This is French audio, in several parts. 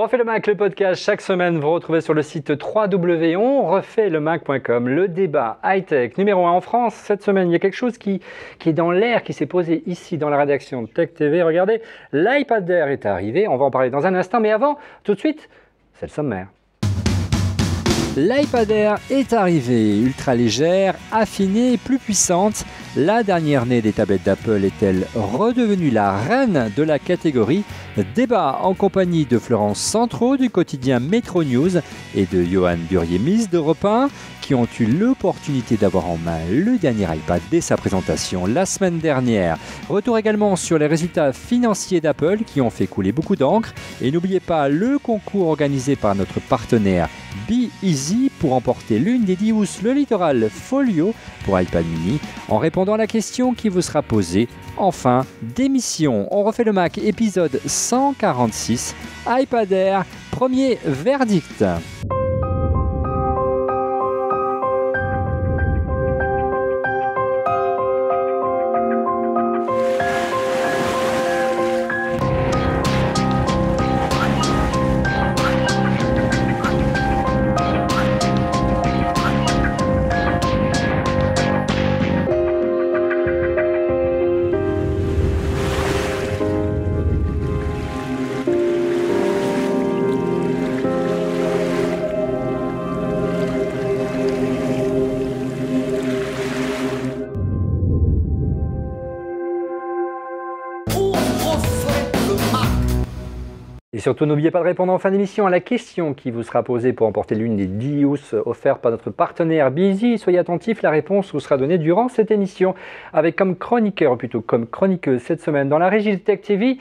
refait le Mac, le podcast, chaque semaine, vous retrouvez sur le site www.onrefaitlemacom le débat high-tech numéro 1 en France. Cette semaine, il y a quelque chose qui est dans l'air, qui s'est posé ici dans la rédaction de Tech TV. Regardez, l'iPad Air est arrivé, on va en parler dans un instant, mais avant, tout de suite, c'est le sommaire. L'iPad Air est arrivée, ultra légère, affinée, plus puissante. La dernière née des tablettes d'Apple est-elle redevenue la reine de la catégorie? Débat en compagnie de Florence Centraux du quotidien Metro News et de Johan Durier-Mise d'Europe 1 qui ont eu l'opportunité d'avoir en main le dernier iPad dès sa présentation la semaine dernière. Retour également sur les résultats financiers d'Apple qui ont fait couler beaucoup d'encre. Et n'oubliez pas le concours organisé par notre partenaire Be Easy pour emporter l'une des 10 housses, le littoral Folio pour iPad mini, en répondant à la question qui vous sera posée en fin d'émission. On refait le Mac, épisode 146, iPad Air, premier verdict. Et surtout, n'oubliez pas de répondre en fin d'émission à la question qui vous sera posée pour emporter l'une des 10 housses offertes par notre partenaire Busy. Soyez attentifs, la réponse vous sera donnée durant cette émission avec comme chroniqueur, ou plutôt comme chroniqueuse cette semaine dans la régie de Tech TV,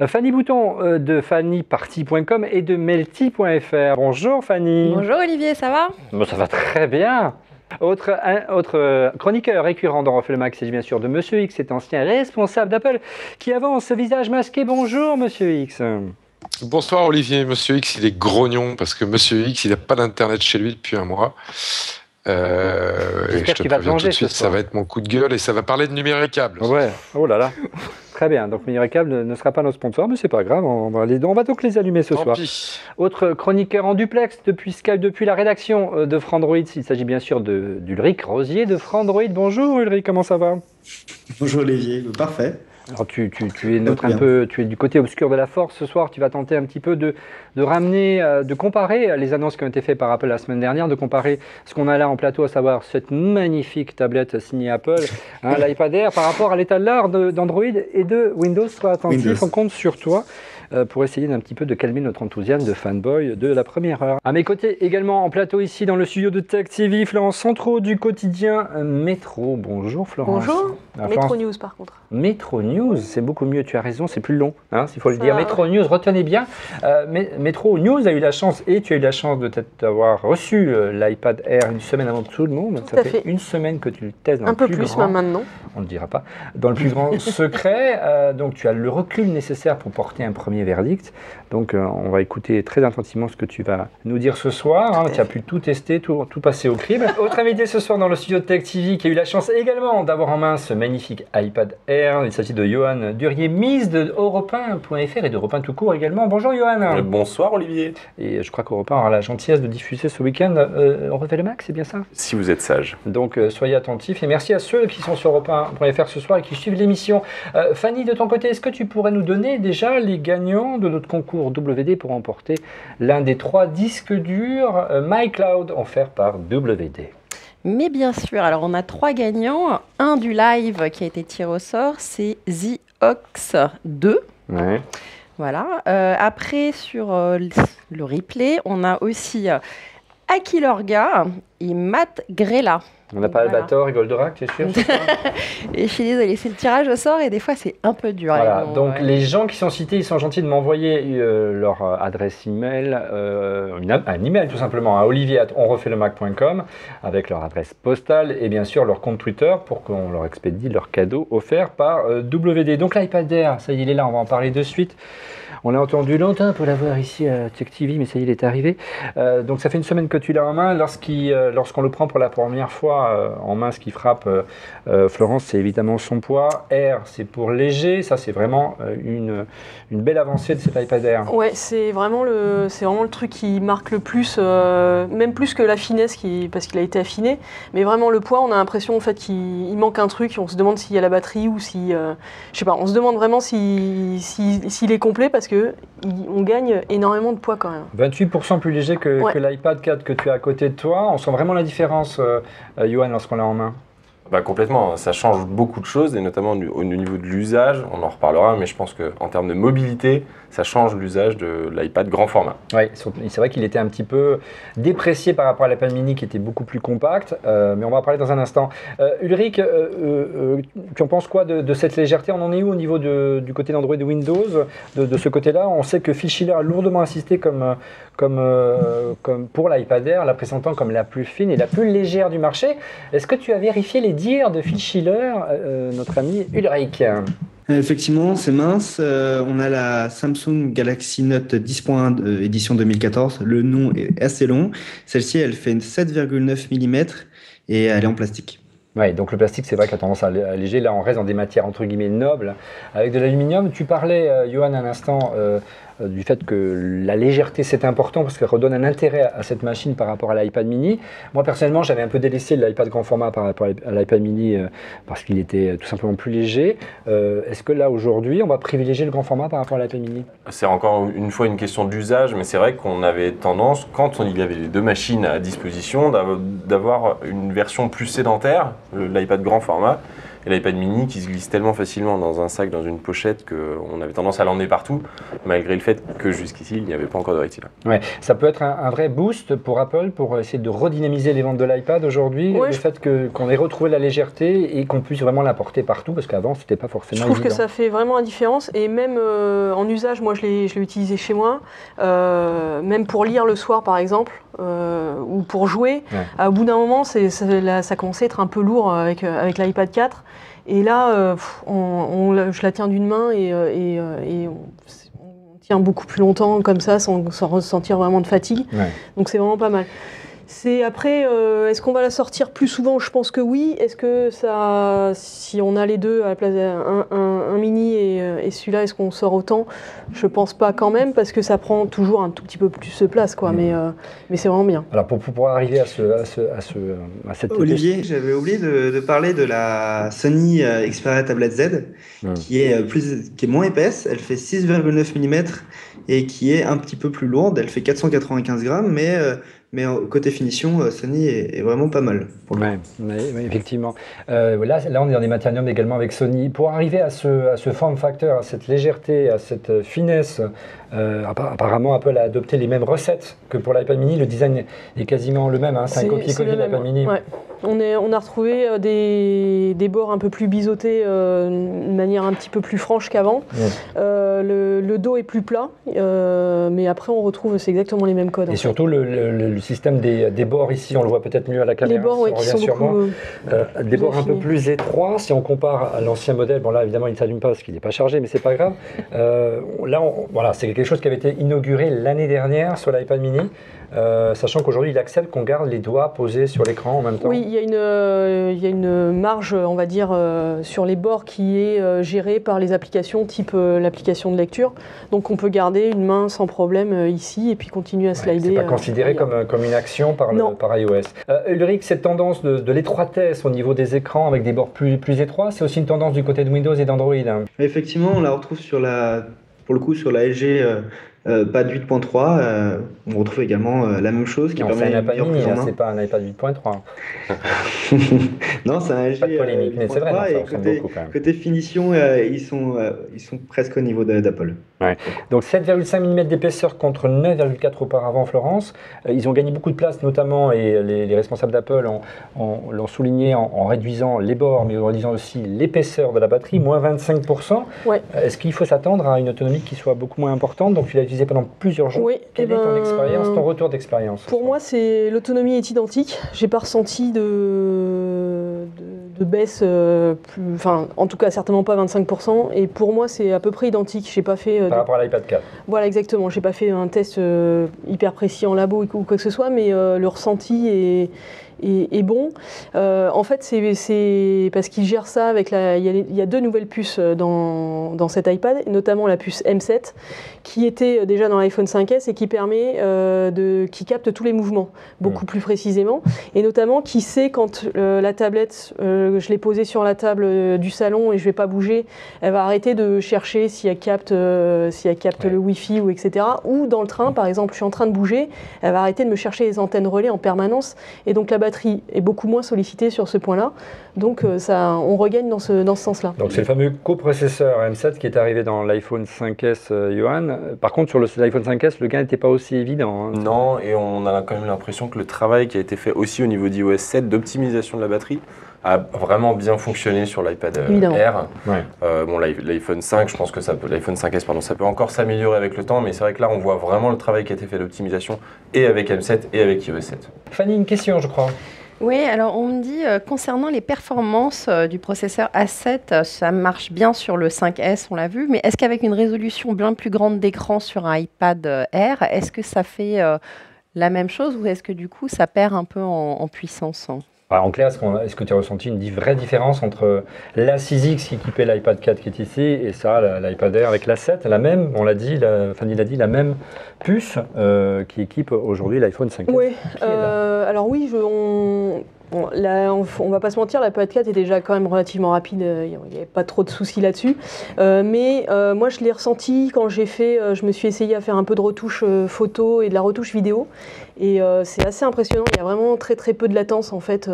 Fanny Bouton de fannyparty.com et de melty.fr. Bonjour Fanny. Bonjour Olivier, ça va? Bon, ça va très bien. Autre chroniqueur récurrent dans Refait le Mac, c'est bien sûr de Monsieur X, cet ancien responsable d'Apple qui avance, visage masqué. Bonjour Monsieur X. Bonsoir Olivier, Monsieur X il est grognon parce que Monsieur X il n'a pas d'internet chez lui depuis un mois. J'espère qu'il va te venger ce soir. Ça va être mon coup de gueule et ça va parler de numéricable. Ouais, oh là là. Très bien, donc Numéricable ne sera pas nos sponsors, mais c'est pas grave, on va donc les allumer ce soir. Autre chroniqueur en duplex depuis Skype, depuis la rédaction de Frandroid, il s'agit bien sûr d'Ulrich Rosier de Frandroid. Bonjour Ulrich, comment ça va? Bonjour Olivier, parfait. Alors tu es du côté obscur de la force ce soir, tu vas tenter un petit peu de ramener, de comparer les annonces qui ont été faites par Apple la semaine dernière, de comparer ce qu'on a là en plateau, à savoir cette magnifique tablette signée Apple, l'iPad Air, par rapport à l'état de l'art d'Android et de Windows. Sois attentif, on compte sur toi pour essayer d'un petit peu de calmer notre enthousiasme de fanboy de la première heure. À mes côtés également en plateau ici dans le studio de Tech TV, Florence Centraux du quotidien Métro. Bonjour Florence. Bonjour. Métro News par contre. Métro News, c'est beaucoup mieux, tu as raison, c'est plus long, s'il faut le dire. Métro News, retenez bien. Métro News a eu la chance, et tu as eu la chance d'avoir reçu l'iPad Air une semaine avant tout le monde. Ça fait une semaine que tu le testes dans un peu plus même maintenant. On ne le dira pas. Dans le plus grand secret, donc tu as le recul nécessaire pour porter un premier verdict. Donc on va écouter très attentivement ce que tu vas nous dire ce soir. Tu as pu tout tester, tout passer au crible. Autre invité ce soir dans le studio de Tech TV qui a eu la chance également d'avoir en main ce magnifique iPad Air. Il s'agit de Johan Durier-Mise de Europe1.fr et d'Europe 1 tout court également. Bonjour Johan. Bonsoir Olivier. Et je crois qu'Europe 1 aura la gentillesse de diffuser ce week-end On refait le Mac, c'est bien ça? Si vous êtes sage. Donc soyez attentifs et merci à ceux qui sont sur Europe1.fr ce soir et qui suivent l'émission. Fanny, de ton côté, est-ce que tu pourrais nous donner déjà les gagnants de notre concours WD pour emporter l'un des 3 disques durs MyCloud offerts par WD? Mais bien sûr, alors on a 3 gagnants. Un du live qui a été tiré au sort, c'est The Ox 2. Ouais. Voilà. Après, sur le replay, on a aussi Aki Lorga et Matt Grella. On n'a pas Albator et Goldorak, tu es sûr? Et je suis désolée, c'est le tirage au sort et des fois c'est un peu dur. Voilà, donc les gens qui sont cités, ils sont gentils de m'envoyer leur adresse email, un email tout simplement à olivier@onrefaitlemacom avec leur adresse postale et bien sûr leur compte Twitter pour qu'on leur expédie leur cadeau offert par WD. Donc l'iPad Air, ça y est, il est là, on va en parler de suite. On l'a entendu longtemps pour l'avoir ici à Tech TV, mais ça y est, il est arrivé. Donc ça fait une semaine que tu l'as en main. Lorsqu'on le prend pour la première fois poids en main, ce qui frappe Florence, c'est évidemment son poids. R, c'est pour léger. Ça, c'est vraiment une belle avancée de cet iPad Air. Ouais, c'est vraiment le truc qui marque le plus, même plus que la finesse, parce qu'il a été affiné. Mais vraiment le poids, on a l'impression en fait qu'il manque un truc. On se demande s'il y a la batterie ou si, je sais pas. On se demande vraiment s'il est complet parce que on gagne énormément de poids quand même. 28% plus léger que l'iPad 4 que tu as à côté de toi. On sent vraiment la différence, Johan, lorsqu'on l'a en main. Complètement, ça change beaucoup de choses et notamment au niveau de l'usage, on en reparlera, mais je pense qu'en termes de mobilité, ça change l'usage de l'iPad grand format. Oui, c'est vrai qu'il était un petit peu déprécié par rapport à l'iPad mini qui était beaucoup plus compact, mais on va en parler dans un instant. Ulrich, tu en penses quoi de cette légèreté? On en est où au niveau du côté d'Android et Windows de ce côté-là? On sait que Phil Schiller a lourdement insisté comme pour l'iPad Air, la présentant comme la plus fine et la plus légère du marché. Est-ce que tu as vérifié les dires de Phil Schiller, notre ami Ulrich? Effectivement, c'est mince. On a la Samsung Galaxy Note 10.1 édition 2014. Le nom est assez long. Celle-ci, elle fait 7,9 mm et elle est en plastique. Oui, donc le plastique, c'est vrai qu'il a tendance à alléger. Là, on reste dans des matières entre guillemets nobles avec de l'aluminium. Tu parlais, Johan, un instant du fait que la légèreté, c'est important parce qu'elle redonne un intérêt à cette machine par rapport à l'iPad mini. Moi, personnellement, j'avais un peu délaissé l'iPad grand format par rapport à l'iPad mini parce qu'il était tout simplement plus léger. Est-ce que là, aujourd'hui, on va privilégier le grand format par rapport à l'iPad mini? C'est encore une fois une question d'usage, mais c'est vrai qu'on avait tendance, quand il y avait les deux machines à disposition, d'avoir une version plus sédentaire, l'iPad grand format, et l'iPad mini qui se glisse tellement facilement dans un sac, dans une pochette, qu'on avait tendance à l'emmener partout, malgré le fait que jusqu'ici, il n'y avait pas encore de Retina. Ouais, ça peut être un vrai boost pour Apple pour essayer de redynamiser les ventes de l'iPad aujourd'hui, le fait qu'on ait retrouvé la légèreté et qu'on puisse vraiment l'apporter partout, parce qu'avant, ce n'était pas forcément évident. Je trouve que ça fait vraiment la différence, et même en usage, moi je l'ai utilisé chez moi, même pour lire le soir par exemple, ou pour jouer, au bout d'un moment, ça commençait à être un peu lourd avec l'iPad 4. Et là, je la tiens d'une main et on tient beaucoup plus longtemps comme ça, sans ressentir vraiment de fatigue. Ouais. Donc c'est vraiment pas mal. Après, est-ce qu'on va la sortir plus souvent? Je pense que oui. Est-ce que si on a les deux à la place un mini et celui-là, est-ce qu'on sort autant? Je pense pas quand même, parce que ça prend toujours un tout petit peu plus de place, quoi. Mais c'est vraiment bien. Alors pour pouvoir arriver à cette Olivier, j'avais oublié de parler de la Sony Xperia Tablet Z, qui est moins épaisse. Elle fait 6,9 mm et qui est un petit peu plus lourde. Elle fait 495 grammes, mais côté finition, Sony est vraiment pas mal. Oui, effectivement. Là, on est dans des matériaux également avec Sony. Pour arriver à ce form factor, à cette légèreté, à cette finesse, apparemment Apple a adopté les mêmes recettes que pour l'iPad mini. Le design est quasiment le même, c'est un copier-coller de l'iPad mini. Ouais. On a retrouvé des bords un peu plus biseautés, de manière un petit peu plus franche qu'avant. Le dos est plus plat, mais après on retrouve, c'est exactement les mêmes codes. Et surtout le système des bords ici, on le voit peut-être mieux à la caméra. Les bords, qui sont beaucoup des bords un peu plus étroits. Si on compare à l'ancien modèle, bon là évidemment il ne s'allume pas parce qu'il n'est pas chargé, mais c'est pas grave. Voilà, c'est quelque chose qui avait été inauguré l'année dernière sur l'iPad mini. Sachant qu'aujourd'hui il accepte qu'on garde les doigts posés sur l'écran en même temps. Oui, il y a une marge, on va dire, sur les bords qui est gérée par les applications, type l'application de lecture. Donc on peut garder une main sans problème ici et puis continuer à slider. C'est pas considéré comme une action par iOS. Ulrich, cette tendance de l'étroitesse au niveau des écrans avec des bords plus étroits, c'est aussi une tendance du côté de Windows et d'Android. Effectivement, on la retrouve pour le coup sur la LG Pad 8.3, on retrouve également la même chose qui permet un iPad mini, c'est pas un iPad 8.3. Non, c'est un LG. Pas de polémique, mais c'est vrai, ça ressemble beaucoup quand même. Côté finition, ils sont presque au niveau d'Apple. Ouais. Donc 7,5 mm d'épaisseur contre 9,4 auparavant, Florence. Ils ont gagné beaucoup de place, notamment, et les responsables d'Apple l'ont souligné en réduisant les bords, mais en réduisant aussi l'épaisseur de la batterie, moins 25%. Ouais. Est-ce qu'il faut s'attendre à une autonomie qui soit beaucoup moins importante? Donc tu l'as utilisé pendant plusieurs jours. Oui. Quelle est ton expérience, ton retour d'expérience? Pour moi, l'autonomie est identique. J'ai pas ressenti de baisse, en tout cas certainement pas 25%. Et pour moi, c'est à peu près identique. J'ai pas fait par rapport à l'iPad 4. Voilà, exactement. J'ai pas fait un test hyper précis en labo ou quoi que ce soit, mais le ressenti est bon. En fait, c'est parce qu'ils gèrent ça avec il y a 2 nouvelles puces dans cet iPad, notamment la puce M7, qui était déjà dans l'iPhone 5S et qui permet qui capte tous les mouvements beaucoup plus précisément, et notamment qui sait quand la tablette, je l'ai posée sur la table du salon et je vais pas bouger, elle va arrêter de chercher si elle capte le Wi-Fi ou etc. Ou dans le train, par exemple, je suis en train de bouger, elle va arrêter de me chercher les antennes relais en permanence, et donc la batterie est beaucoup moins sollicitée sur ce point-là. Donc on regagne dans ce sens-là. Donc c'est le fameux coprocesseur M7 qui est arrivé dans l'iPhone 5S, Johan. Par contre, sur l'iPhone 5S, le gain n'était pas aussi évident. Hein. Non, et on a quand même l'impression que le travail qui a été fait aussi au niveau d'iOS 7 d'optimisation de la batterie a vraiment bien fonctionné sur l'iPad Air. Ouais. L'iPhone 5, je pense que l'iPhone 5S, pardon, ça peut encore s'améliorer avec le temps, mais c'est vrai que là, on voit vraiment le travail qui a été fait d'optimisation et avec M7 et avec iOS 7. Fanny, une question, je crois. Oui, alors on me dit, concernant les performances du processeur A7, ça marche bien sur le 5S, on l'a vu, mais est-ce qu'avec une résolution bien plus grande d'écran sur un iPad Air, est-ce que ça fait la même chose, ou est-ce que du coup ça perd un peu en puissance ? Alors, en clair, est-ce que tu as ressenti une vraie différence entre la 6X qui équipait l'iPad 4 qui est ici et ça, l'iPad Air avec la 7, la même, on l'a dit, Fanny l'a dit, la même puce qui équipe aujourd'hui l'iPhone 5S. Oui, alors oui, on va pas se mentir, l'iPad 4 est déjà quand même relativement rapide, il n'y avait pas trop de soucis là-dessus. Mais moi, je l'ai ressenti quand je me suis essayé à faire un peu de retouche photo et de la retouche vidéo. Et c'est assez impressionnant, il y a vraiment très très peu de latence en fait.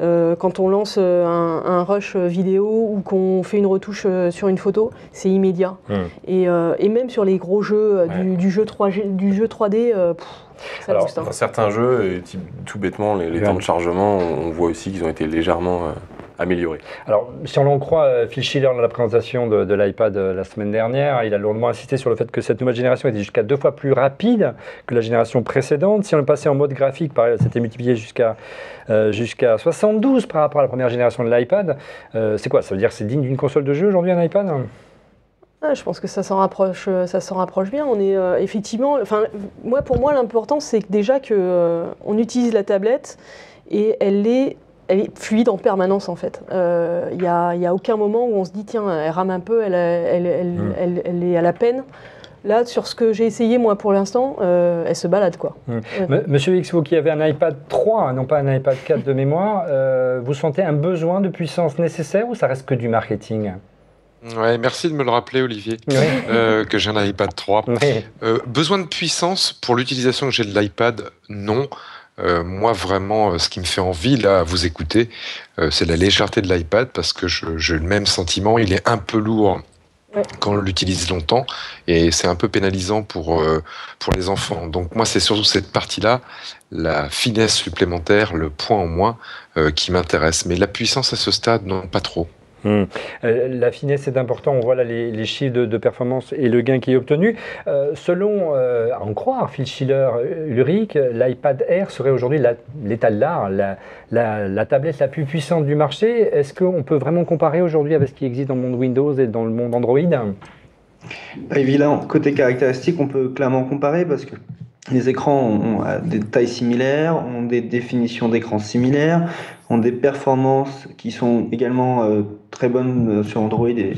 Quand on lance un rush vidéo ou qu'on fait une retouche sur une photo, c'est immédiat. Et même sur les gros jeux du jeu 3D, alors, dans certains jeux, tout bêtement, les temps de chargement, on voit aussi qu'ils ont été légèrement améliorés. Alors, si on en croit Phil Schiller dans la présentation de l'iPad la semaine dernière, il a lourdement insisté sur le fait que cette nouvelle génération était jusqu'à 2 fois plus rapide que la génération précédente. Si on est passé en mode graphique, c'était multiplié jusqu'à 72 par rapport à la première génération de l'iPad. C'est quoi ? Ça veut dire que c'est digne d'une console de jeu aujourd'hui, un iPad ? Je pense que ça s'en rapproche bien. On est effectivement, pour moi, l'important c'est que déjà on utilise la tablette et elle est fluide en permanence en fait. Il y a aucun moment où on se dit tiens, elle rame un peu, elle est à la peine. Là, sur ce que j'ai essayé moi pour l'instant, elle se balade quoi. Monsieur X, vous qui avez un iPad 3, non pas un iPad 4 de mémoire, vous sentez un besoin de puissance nécessaire ou ça reste que du marketing ? Ouais, merci de me le rappeler, Olivier, que j'ai un iPad 3. Besoin de puissance pour l'utilisation que j'ai de l'iPad, non. Moi, vraiment, ce qui me fait envie, là, à vous écouter, c'est la légèreté de l'iPad, parce que j'ai le même sentiment. Il est un peu lourd quand on l'utilise longtemps, et c'est un peu pénalisant pour les enfants. Donc moi, c'est surtout cette partie-là, la finesse supplémentaire, le point en moins, qui m'intéresse. Mais la puissance à ce stade, non, pas trop. La finesse est important, on voit là les chiffres de performance et le gain qui est obtenu. Selon, à en croire, Phil Schiller, Ulrich, l'iPad Air serait aujourd'hui l'état de l'art, la tablette la plus puissante du marché. Est-ce qu'on peut vraiment comparer aujourd'hui avec ce qui existe dans le monde Windows et dans le monde Android ? Évidemment, côté caractéristique, on peut clairement comparer parce que les écrans ont des tailles similaires, ont des définitions d'écran similaires, ont des performances qui sont également très bonnes sur Android et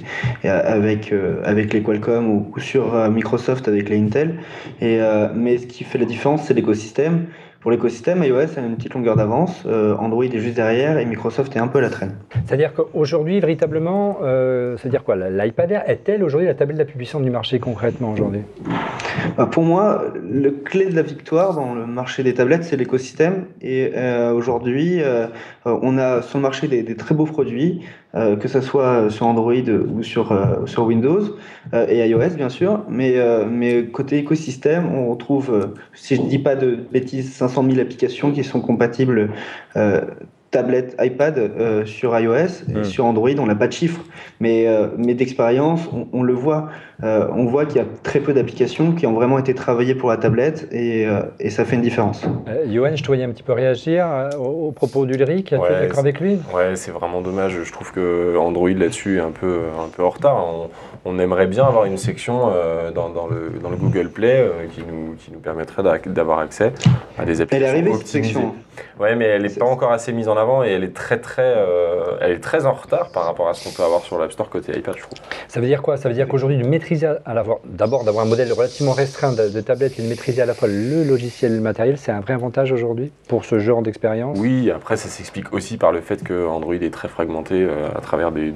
avec les Qualcomm ou sur Microsoft avec les Intel. Mais ce qui fait la différence, c'est l'écosystème. Pour l'écosystème, iOS a une petite longueur d'avance, Android est juste derrière et Microsoft est un peu à la traîne. C'est-à-dire qu'aujourd'hui, véritablement, c'est-à-dire quoi, l'iPad Air est-elle aujourd'hui la tablette la plus puissante du marché concrètement aujourd'hui ? Pour moi, le clé de la victoire dans le marché des tablettes, c'est l'écosystème. Et aujourd'hui, on a sur le marché des très beaux produits, que ce soit sur Android ou sur Windows et iOS, bien sûr. Mais côté écosystème, on retrouve, si je ne dis pas de bêtises, 500 000 applications qui sont compatibles tablettes iPad sur iOS et sur Android, on n'a pas de chiffres. Mais d'expérience, on le voit. On voit qu'il y a très peu d'applications qui ont vraiment été travaillées pour la tablette et ça fait une différence. Johan, je te voyais un petit peu réagir au propos d'Ulrich. Tu es d'accord avec lui? Ouais, c'est vraiment dommage. Je trouve que Android là-dessus est un peu en retard. On aimerait bien avoir une section dans le Google Play qui nous permettrait d'avoir accès à des applications. Elle est arrivée optimisées. cette section. Ouais, mais elle n'est pas encore assez mise en avant et elle est très en retard par rapport à ce qu'on peut avoir sur l'App Store côté iPad, je trouve. Ça veut dire quoi? Ça veut dire qu'aujourd'hui, de maîtriser d'abord d'avoir un modèle relativement restreint de tablette et de maîtriser à la fois le logiciel et le matériel, c'est un vrai avantage aujourd'hui pour ce genre d'expérience? Oui, après ça s'explique aussi par le fait que Android est très fragmenté à travers des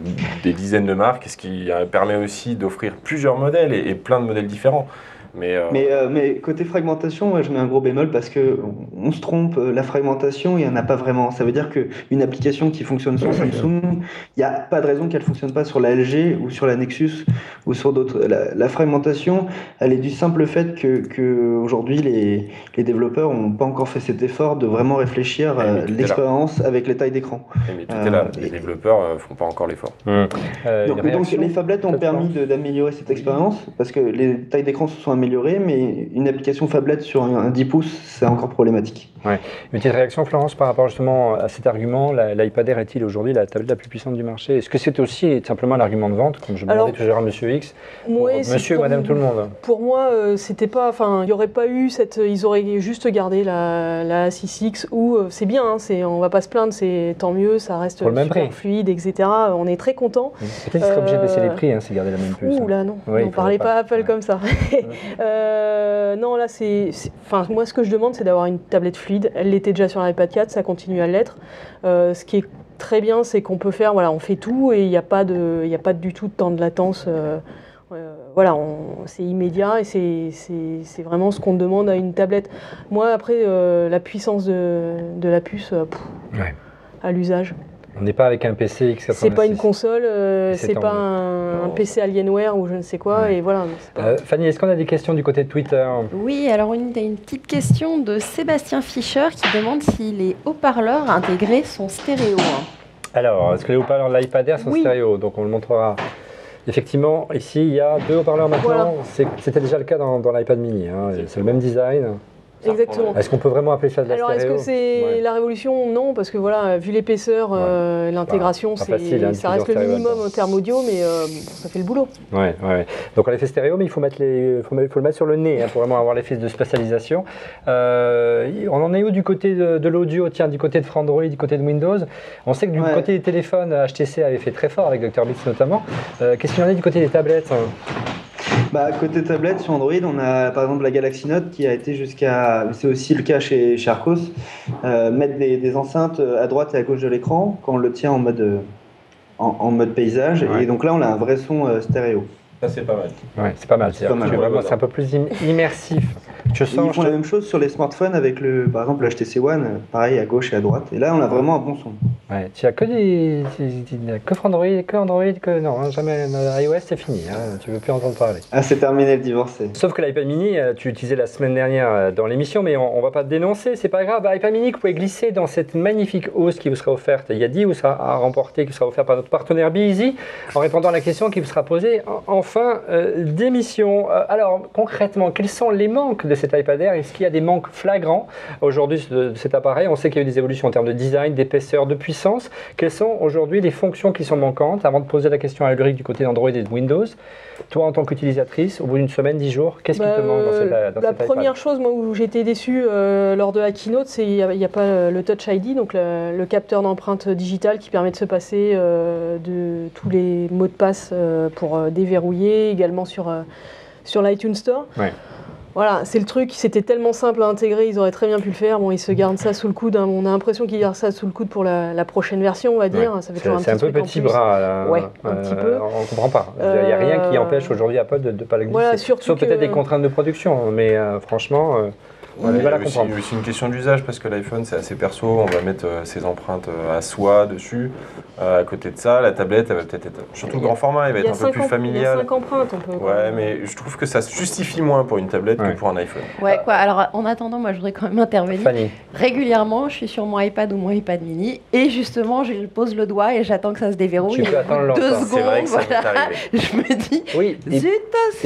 dizaines de marques, ce qui permet aussi d'offrir plusieurs modèles et plein de modèles différents. Mais côté fragmentation, moi, je mets un gros bémol parce qu'on se trompe, la fragmentation, il n'y en a pas vraiment. Ça veut dire qu'une application qui fonctionne sur Samsung, il n'y a pas de raison qu'elle ne fonctionne pas sur la LG ou sur la Nexus ou sur d'autres. La fragmentation, elle est du simple fait qu'aujourd'hui, les développeurs n'ont pas encore fait cet effort de vraiment réfléchir l'expérience avec les tailles d'écran. Mais tout est là, les développeurs ne font pas encore l'effort. Donc les phablettes ont permis d'améliorer cette expérience parce que les tailles d'écran se sont améliorées, mais une application phablette sur un 10 pouces, c'est encore problématique. Ouais. Une petite réaction, Florence, par rapport justement à cet argument, l'iPad Air est-il aujourd'hui la tablette la plus puissante du marché? Est-ce que c'est aussi simplement l'argument de vente, comme je me demandais toujours à Monsieur X, Monsieur ou Madame tout le monde? Pour moi, c'était pas, il n'y aurait pas eu ils auraient juste gardé la A6X où c'est bien, on va pas se plaindre, c'est tant mieux, ça reste super fluide, etc. On est très content. Peut-être qu'il serait obligé de baisser les prix, c'est garder la même puce. Ouh là non, ne parlez pas Apple comme ça. Non, là, moi, ce que je demande, c'est d'avoir une tablette fluide. Elle l'était déjà sur l'iPad 4, ça continue à l'être. Ce qui est très bien, c'est qu'on peut faire, on fait tout et il n'y a pas du tout de temps de latence. C'est immédiat et c'est vraiment ce qu'on demande à une tablette. Moi, après, la puissance de la puce, à l'usage. On n'est pas avec un PC x86. C'est pas une console, c'est pas un PC Alienware ou je ne sais quoi. Et voilà. Fanny, est-ce qu'on a des questions du côté de Twitter? Oui, alors une petite question de Sébastien Fischer qui demande si les haut-parleurs intégrés sont stéréo. Alors, est-ce que les haut-parleurs de l'iPad Air sont stéréo? Donc on le montrera. Effectivement, ici il y a 2 haut-parleurs maintenant. Voilà. C'était déjà le cas dans l'iPad mini. C'est le même design. Exactement. Est-ce qu'on peut vraiment appeler ça de la stéréo? Alors, est-ce que c'est la révolution? Non, parce que vu l'épaisseur, l'intégration, ça reste le minimum en termes audio, mais ça fait le boulot. Ouais. Donc on a fait stéréo, mais il faut le mettre sur le nez pour vraiment avoir l'effet de spatialisation. On en est où du côté de l'audio? Tiens, du côté de Frandroid, du côté de Windows. On sait que du côté des téléphones, HTC avait fait très fort avec Dr Beats notamment. Qu'est-ce qu'il en est du côté des tablettes? Côté tablette, sur Android, on a par exemple la Galaxy Note qui a été c'est aussi le cas chez Arcos, mettre des enceintes à droite et à gauche de l'écran quand on le tient en mode paysage. Et donc là, on a un vrai son stéréo. Ça, c'est pas mal. Ouais, c'est pas mal. C'est un peu plus immersif. Ils font la même chose sur les smartphones avec par exemple le HTC One, pareil à gauche et à droite. Et là, on a vraiment un bon son. Ouais, tu as que Android, non, jamais iOS, c'est fini. Tu veux plus entendre parler. C'est terminé le divorcé. Sauf que l'iPad mini, tu utilisais la semaine dernière dans l'émission, mais on va pas te dénoncer, c'est pas grave. iPad mini, vous pouvez glisser dans cette magnifique hausse qui vous sera offerte. Il y a 10 ou ça à remporter, qui sera offerte par notre partenaire BeEasy, en répondant à la question qui vous sera posée en fin d'émission. Alors concrètement, quels sont les manques de cet iPad Air? Est-ce qu'il y a des manques flagrants aujourd'hui de cet appareil? On sait qu'il y a eu des évolutions en termes de design, d'épaisseur, de puissance. Quelles sont aujourd'hui les fonctions qui sont manquantes? Avant de poser la question à Ulrich du côté d'Android et de Windows, toi en tant qu'utilisatrice, au bout d'une semaine, 10 jours, qu'est-ce qui te manque dans cet iPad? La première chose, moi, où j'ai été déçue lors de la keynote, c'est qu'il n'y a pas le Touch ID, donc le capteur d'empreinte digitale qui permet de se passer de tous les mots de passe pour déverrouiller, également sur l'iTunes Store. Ouais. Voilà, c'est le truc, c'était tellement simple à intégrer, ils auraient très bien pu le faire. Bon, ils se gardent ça sous le coude, on a l'impression qu'ils gardent ça sous le coude pour la prochaine version, on va dire. Ouais. Ça fait toujours c'est un peu petit bras. Un petit peu. On ne comprend pas. Il n'y a rien qui empêche aujourd'hui Apple de ne pas le glisser. Voilà, sauf peut-être des contraintes de production, mais franchement... On a du mal à comprendre. C'est une question d'usage parce que l'iPhone c'est assez perso, on va mettre ses empreintes à soi dessus. À côté de ça, la tablette elle va peut-être être, surtout le grand format, elle va être un peu plus familial. Il y a 5 empreintes, on peut. Ouais, mais je trouve que ça se justifie moins pour une tablette que pour un iPhone. Ouais, quoi. Alors en attendant, moi je voudrais quand même intervenir. Fanny. Régulièrement, je suis sur mon iPad ou mon iPad mini et justement, je pose le doigt et j'attends que ça se déverrouille. Tu peux attendre longtemps. 2 secondes, C'est vrai que ça m'est voilà. arrivé. Je me dis, Oui, zut,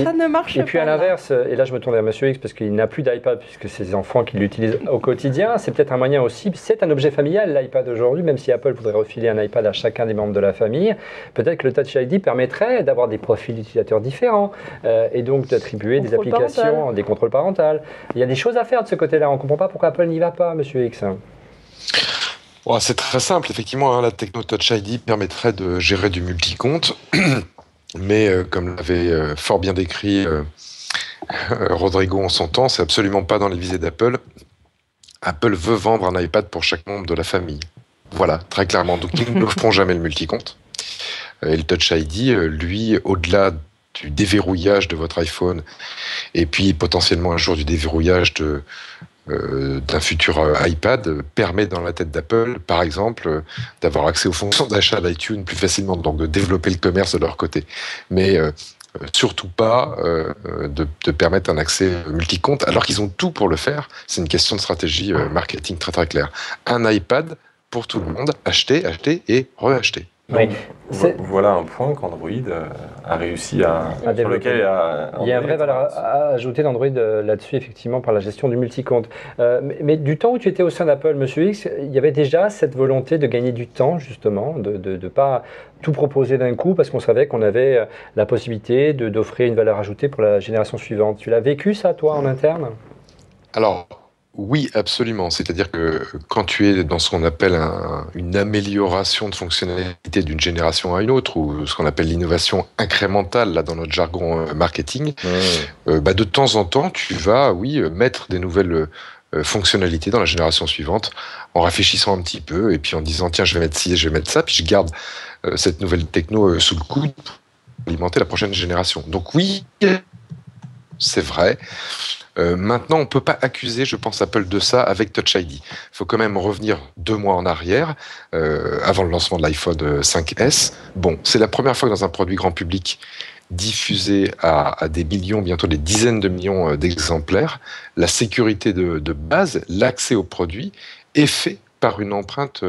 ça ne marche pas. Et puis à l'inverse, et là je me tourne vers Monsieur X parce qu'il n'a plus d'iPad puisque c'est ses enfants qui l'utilisent au quotidien, c'est peut-être un moyen aussi, c'est un objet familial l'iPad aujourd'hui, même si Apple voudrait refiler un iPad à chacun des membres de la famille, peut-être que le Touch ID permettrait d'avoir des profils d'utilisateurs différents et donc d'attribuer des applications, des contrôles parentaux. Il y a des choses à faire de ce côté-là, on ne comprend pas pourquoi Apple n'y va pas, Monsieur X. C'est très simple, effectivement, la techno Touch ID permettrait de gérer du multicompte, mais comme l'avait fort bien décrit Rodrigo en son temps, c'est absolument pas dans les visées d'Apple. Apple veut vendre un iPad pour chaque membre de la famille. Voilà, très clairement. Donc ils ne feront jamais le multicompte. Et le Touch ID, lui, au-delà du déverrouillage de votre iPhone, et puis potentiellement un jour du déverrouillage d'un futur iPad, permet dans la tête d'Apple, par exemple, d'avoir accès aux fonctions d'achat d'iTunes plus facilement, donc de développer le commerce de leur côté. Mais surtout pas de permettre un accès multicompte, alors qu'ils ont tout pour le faire. C'est une question de stratégie marketing très très claire. Un iPad pour tout le monde, acheter et reacheter. Oui. Voilà un point qu'Android a réussi à développer. Sur lequel Il y a une vraie valeur à ajouter d'Android là-dessus, effectivement, par la gestion du multicompte. Mais du temps où tu étais au sein d'Apple, Monsieur X, il y avait déjà cette volonté de gagner du temps, justement, de ne pas tout proposer d'un coup, parce qu'on savait qu'on avait la possibilité d'offrir une valeur ajoutée pour la génération suivante. Tu l'as vécu, ça, toi, en interne ? Alors, oui, absolument. C'est-à-dire que quand tu es dans ce qu'on appelle une amélioration de fonctionnalité d'une génération à une autre, ou ce qu'on appelle l'innovation incrémentale, là, dans notre jargon marketing, de temps en temps, tu vas, mettre des nouvelles fonctionnalités dans la génération suivante, en réfléchissant un petit peu, et puis en disant, tiens, je vais mettre ci, je vais mettre ça, puis je garde cette nouvelle techno sous le coude pour alimenter la prochaine génération. Donc oui, c'est vrai. Maintenant, on ne peut pas accuser, je pense, Apple de ça avec Touch ID. Il faut quand même revenir 2 mois en arrière, avant le lancement de l'iPhone 5S. Bon, c'est la première fois que dans un produit grand public diffusé à des millions, bientôt des dizaines de millions d'exemplaires, la sécurité de base, l'accès au produit, est fait par une empreinte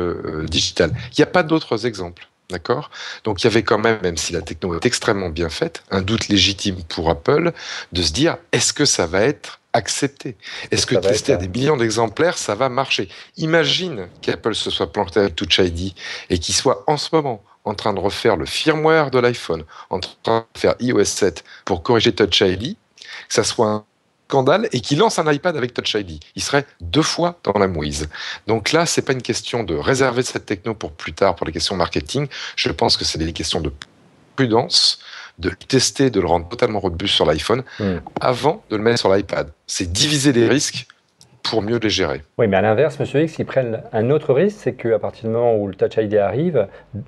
digitale. Il n'y a pas d'autres exemples. D'accord ? Donc il y avait quand même si la techno est extrêmement bien faite, un doute légitime pour Apple de se dire, est-ce que ça va être accepté ? Est-ce que tester à des millions d'exemplaires, ça va marcher ? Imagine qu'Apple se soit planté avec Touch ID et qu'il soit en ce moment en train de refaire le firmware de l'iPhone, en train de faire iOS 7 pour corriger Touch ID, que ça soit un scandale et qu'il lance un iPad avec Touch ID. Il serait 2 fois dans la mouise. Donc là, c'est pas une question de réserver cette techno pour plus tard, pour les questions marketing. Je pense que c'est des questions de prudence, de le tester, de le rendre totalement robuste sur l'iPhone avant de le mettre sur l'iPad. C'est diviser les risques pour mieux les gérer. Oui, mais à l'inverse, Monsieur X, ils prennent un autre risque, c'est qu'à partir du moment où le Touch ID arrive,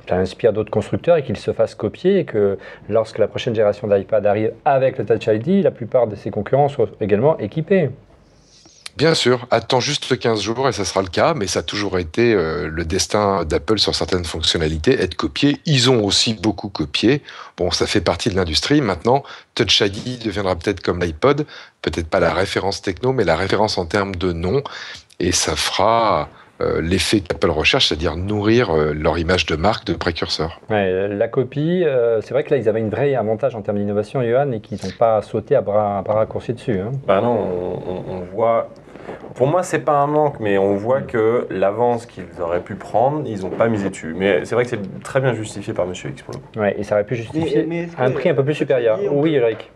ça inspire d'autres constructeurs et qu'ils se fassent copier et que lorsque la prochaine génération d'iPad arrive avec le Touch ID, la plupart de ses concurrents soient également équipés. Bien sûr, attends juste 15 jours et ça sera le cas, mais ça a toujours été le destin d'Apple sur certaines fonctionnalités, être copié. Ils ont aussi beaucoup copié. Bon, ça fait partie de l'industrie. Maintenant, Touch ID deviendra peut-être comme l'iPod, peut-être pas la référence techno, mais la référence en termes de nom. Et ça fera l'effet qu'Apple recherche, c'est-à-dire nourrir leur image de marque de précurseur. Ouais, la copie, c'est vrai que là, ils avaient une vraie avantage en termes d'innovation, Johan, et qu'ils n'ont pas sauté à bras raccourcis dessus. Hein. Bah non, on voit... Pour moi, c'est pas un manque, mais on voit que l'avance qu'ils auraient pu prendre, ils n'ont pas misé dessus. Mais c'est vrai que c'est très bien justifié par Monsieur X pour le coup. Ouais, et ça aurait pu justifier un prix un peu plus supérieur. Oui, Eric.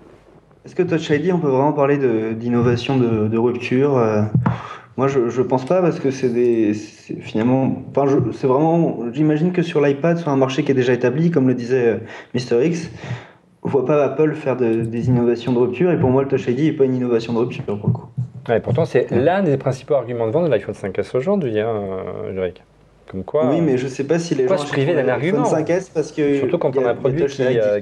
Est-ce que Touch ID, on peut vraiment parler d'innovation de rupture Moi, je pense pas parce que finalement, c'est vraiment. J'imagine que sur l'iPad, sur un marché qui est déjà établi, comme le disait Mr X, on voit pas Apple faire des innovations de rupture. Et pour moi, le Touch ID n'est pas une innovation de rupture pour le coup. Ouais, pourtant, c'est l'un des principaux arguments de vente de l'iPhone 5S aujourd'hui, hein, Eric. Comme quoi, oui, mais je sais pas si les gens se priver d'un argument. 5S parce que surtout quand on a un produit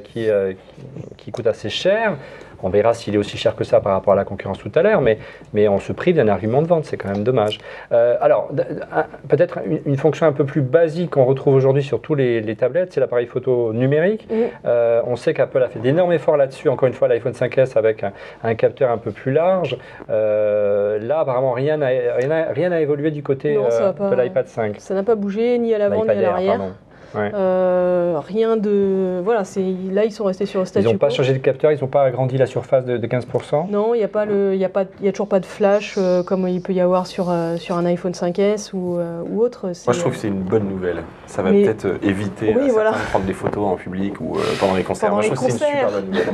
qui coûte assez cher. On verra s'il est aussi cher que ça par rapport à la concurrence tout à l'heure, mais on se prive d'un argument de vente, c'est quand même dommage. Alors, peut-être une fonction un peu plus basique qu'on retrouve aujourd'hui sur tous les tablettes, c'est l'appareil photo numérique. On sait qu'Apple a fait d'énormes efforts là-dessus, encore une fois l'iPhone 5S avec un capteur un peu plus large. Là, apparemment, rien n'a évolué du côté de l'iPad 5. Ça n'a pas bougé, ni à l'avant, ni à l'arrière. Ouais. Rien de... Voilà, là, ils sont restés sur le statu quo. Ils n'ont pas changé de capteur, ils n'ont pas agrandi la surface de 15%. Non, il n'y a toujours pas de flash comme il peut y avoir sur un iPhone 5S ou autre. Moi, je trouve que c'est une bonne nouvelle. Ça va peut-être éviter de prendre des photos en public ou pendant les concerts. Moi, je trouve que c'est une super bonne nouvelle.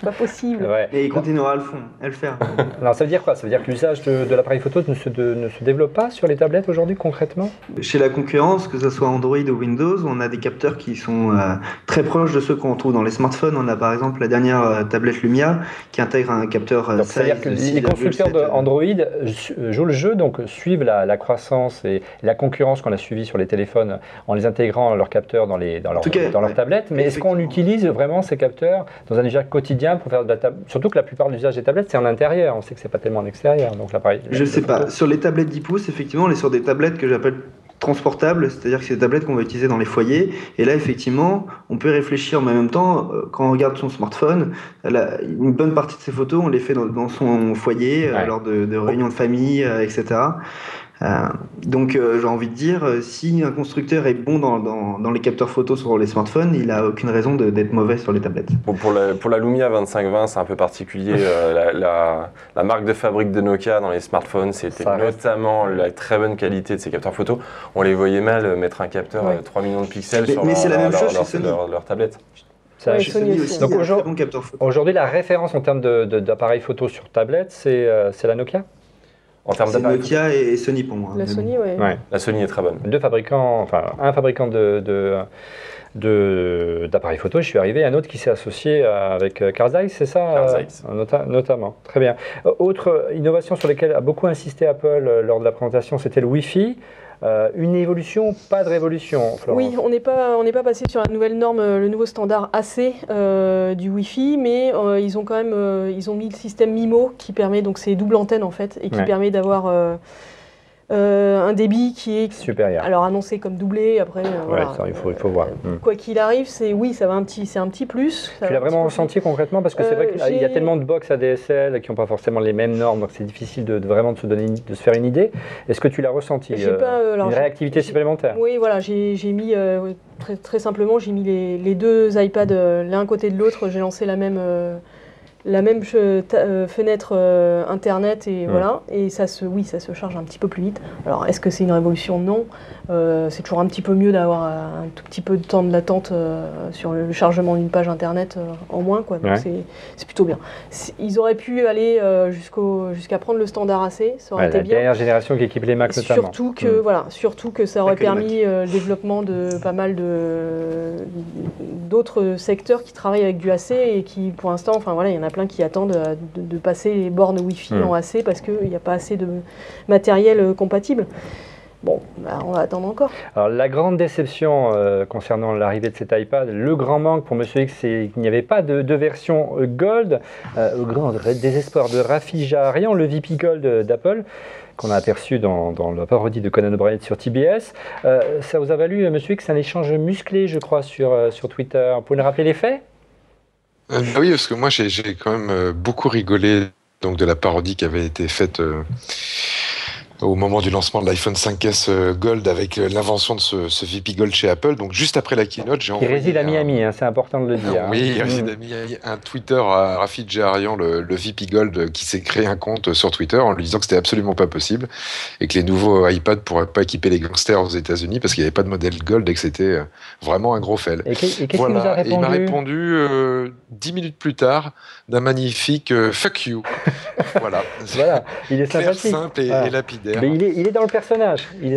Pas possible. Ouais. Et il continuera à le faire. Alors, ça veut dire quoi? Ça veut dire que l'usage de l'appareil photo ne se développe pas sur les tablettes aujourd'hui, concrètement? Chez la concurrence, que ce soit Android ou Windows, on a des capteurs qui sont très proches de ceux qu'on trouve dans les smartphones. On a par exemple la dernière tablette Lumia qui intègre un capteur. Donc, c'est-à-dire que les constructeurs d'Android jouent le jeu, donc suivent la croissance et la concurrence qu'on a suivie sur les téléphones en les intégrant leurs capteurs dans leurs tablettes. Mais est-ce qu'on utilise vraiment ces capteurs dans un usage quotidien pour faire de la tablette? Surtout que la plupart de l'usage des tablettes, c'est en intérieur. On sait que c'est pas tellement en extérieur. Donc l'appareil. Je sais pas. Sur les tablettes 10 pouces, effectivement, on est sur des tablettes que j'appelle transportables, c'est-à-dire que c'est des tablettes qu'on va utiliser dans les foyers. Et là, effectivement, on peut réfléchir, mais en même temps, quand on regarde son smartphone, une bonne partie de ses photos, on les fait dans son foyer, lors de réunions de famille, etc. Donc, j'ai envie de dire, si un constructeur est bon dans les capteurs photos sur les smartphones, il n'a aucune raison d'être mauvais sur les tablettes. Bon, pour la Lumia 2520, c'est un peu particulier. La marque de fabrique de Nokia dans les smartphones, c'était notamment la très bonne qualité de ces capteurs photos. On les voyait mal mettre un capteur à 3 millions de pixels sur leur tablette. Donc aujourd'hui, la référence en termes d'appareils photo sur tablette, c'est la Nokia? En termes d'appareils Nokia et Sony pour moi. La Sony, oui. La Sony est très bonne. Un fabricant d'appareils photo, je suis arrivé, un autre qui s'est associé avec Carl Zeiss, c'est ça? Carl Zeiss. Notamment. Très bien. Autre innovation sur laquelle a beaucoup insisté Apple lors de la présentation, c'était le Wi-Fi. Une évolution, pas de révolution, Florence. Oui, on n'est pas passé sur la nouvelle norme, le nouveau standard AC du Wi-Fi, mais ils ont quand même ils ont mis le système MIMO qui permet, donc c'est double antenne en fait, et qui permet d'avoir un débit qui est supérieur. Alors annoncé comme doublé, après ça, il faut voir. Quoi qu'il arrive, c'est un petit plus. Tu l'as vraiment ressenti concrètement, parce que c'est vrai qu'il y a tellement de box ADSL qui n'ont pas forcément les mêmes normes, donc c'est difficile de vraiment de se faire une idée. Est-ce que tu l'as ressenti une réactivité supplémentaire? Oui, voilà, j'ai mis très simplement, j'ai mis les deux iPads l'un côté de l'autre, j'ai lancé la même fenêtre internet et voilà, et ça se charge un petit peu plus vite. Alors est-ce que c'est une révolution? Non. C'est toujours un petit peu mieux d'avoir un tout petit peu de temps de latente sur le chargement d'une page internet en moins, quoi. Donc c'est plutôt bien. Ils auraient pu aller jusqu'à prendre le standard AC, ça aurait été bien. La dernière génération qui équipe les Mac notamment. Surtout que ça aurait permis le développement de pas mal d'autres secteurs qui travaillent avec du AC et qui pour l'instant, il y en a plein qui attendent de passer les bornes Wi-Fi en AC parce qu'il n'y a pas assez de matériel compatible. Bon, on va attendre encore. Alors, la grande déception concernant l'arrivée de cet iPad, le grand manque pour Monsieur X, c'est qu'il n'y avait pas de version Gold. Au grand désespoir de Rafi Jaharian, le VP Gold d'Apple, qu'on a aperçu dans la parodie de Conan O'Brien sur TBS. Ça vous a valu, Monsieur X, un échange musclé, je crois, sur Twitter. Vous pouvez nous rappeler les faits? Oui, parce que moi j'ai quand même beaucoup rigolé donc de la parodie qui avait été faite au moment du lancement de l'iPhone 5S Gold avec l'invention de ce VP Gold chez Apple. Donc juste après la keynote, j'ai envoyé... Il réside à Miami, c'est important de le dire. Oui, il réside à Miami. Un Twitter à Rafi Jaharian, le VP Gold, qui s'est créé un compte sur Twitter en lui disant que c'était absolument pas possible et que les nouveaux iPads pourraient pas équiper les gangsters aux États-Unis parce qu'il n'y avait pas de modèle Gold et que c'était vraiment un gros fail. Et qu'est-ce qu'il nous a répondu? Il m'a répondu 10 minutes plus tard d'un magnifique fuck you. Voilà, il est clair, sympathique. Simple et lapidaire. Mais il est dans le personnage. Oui, il est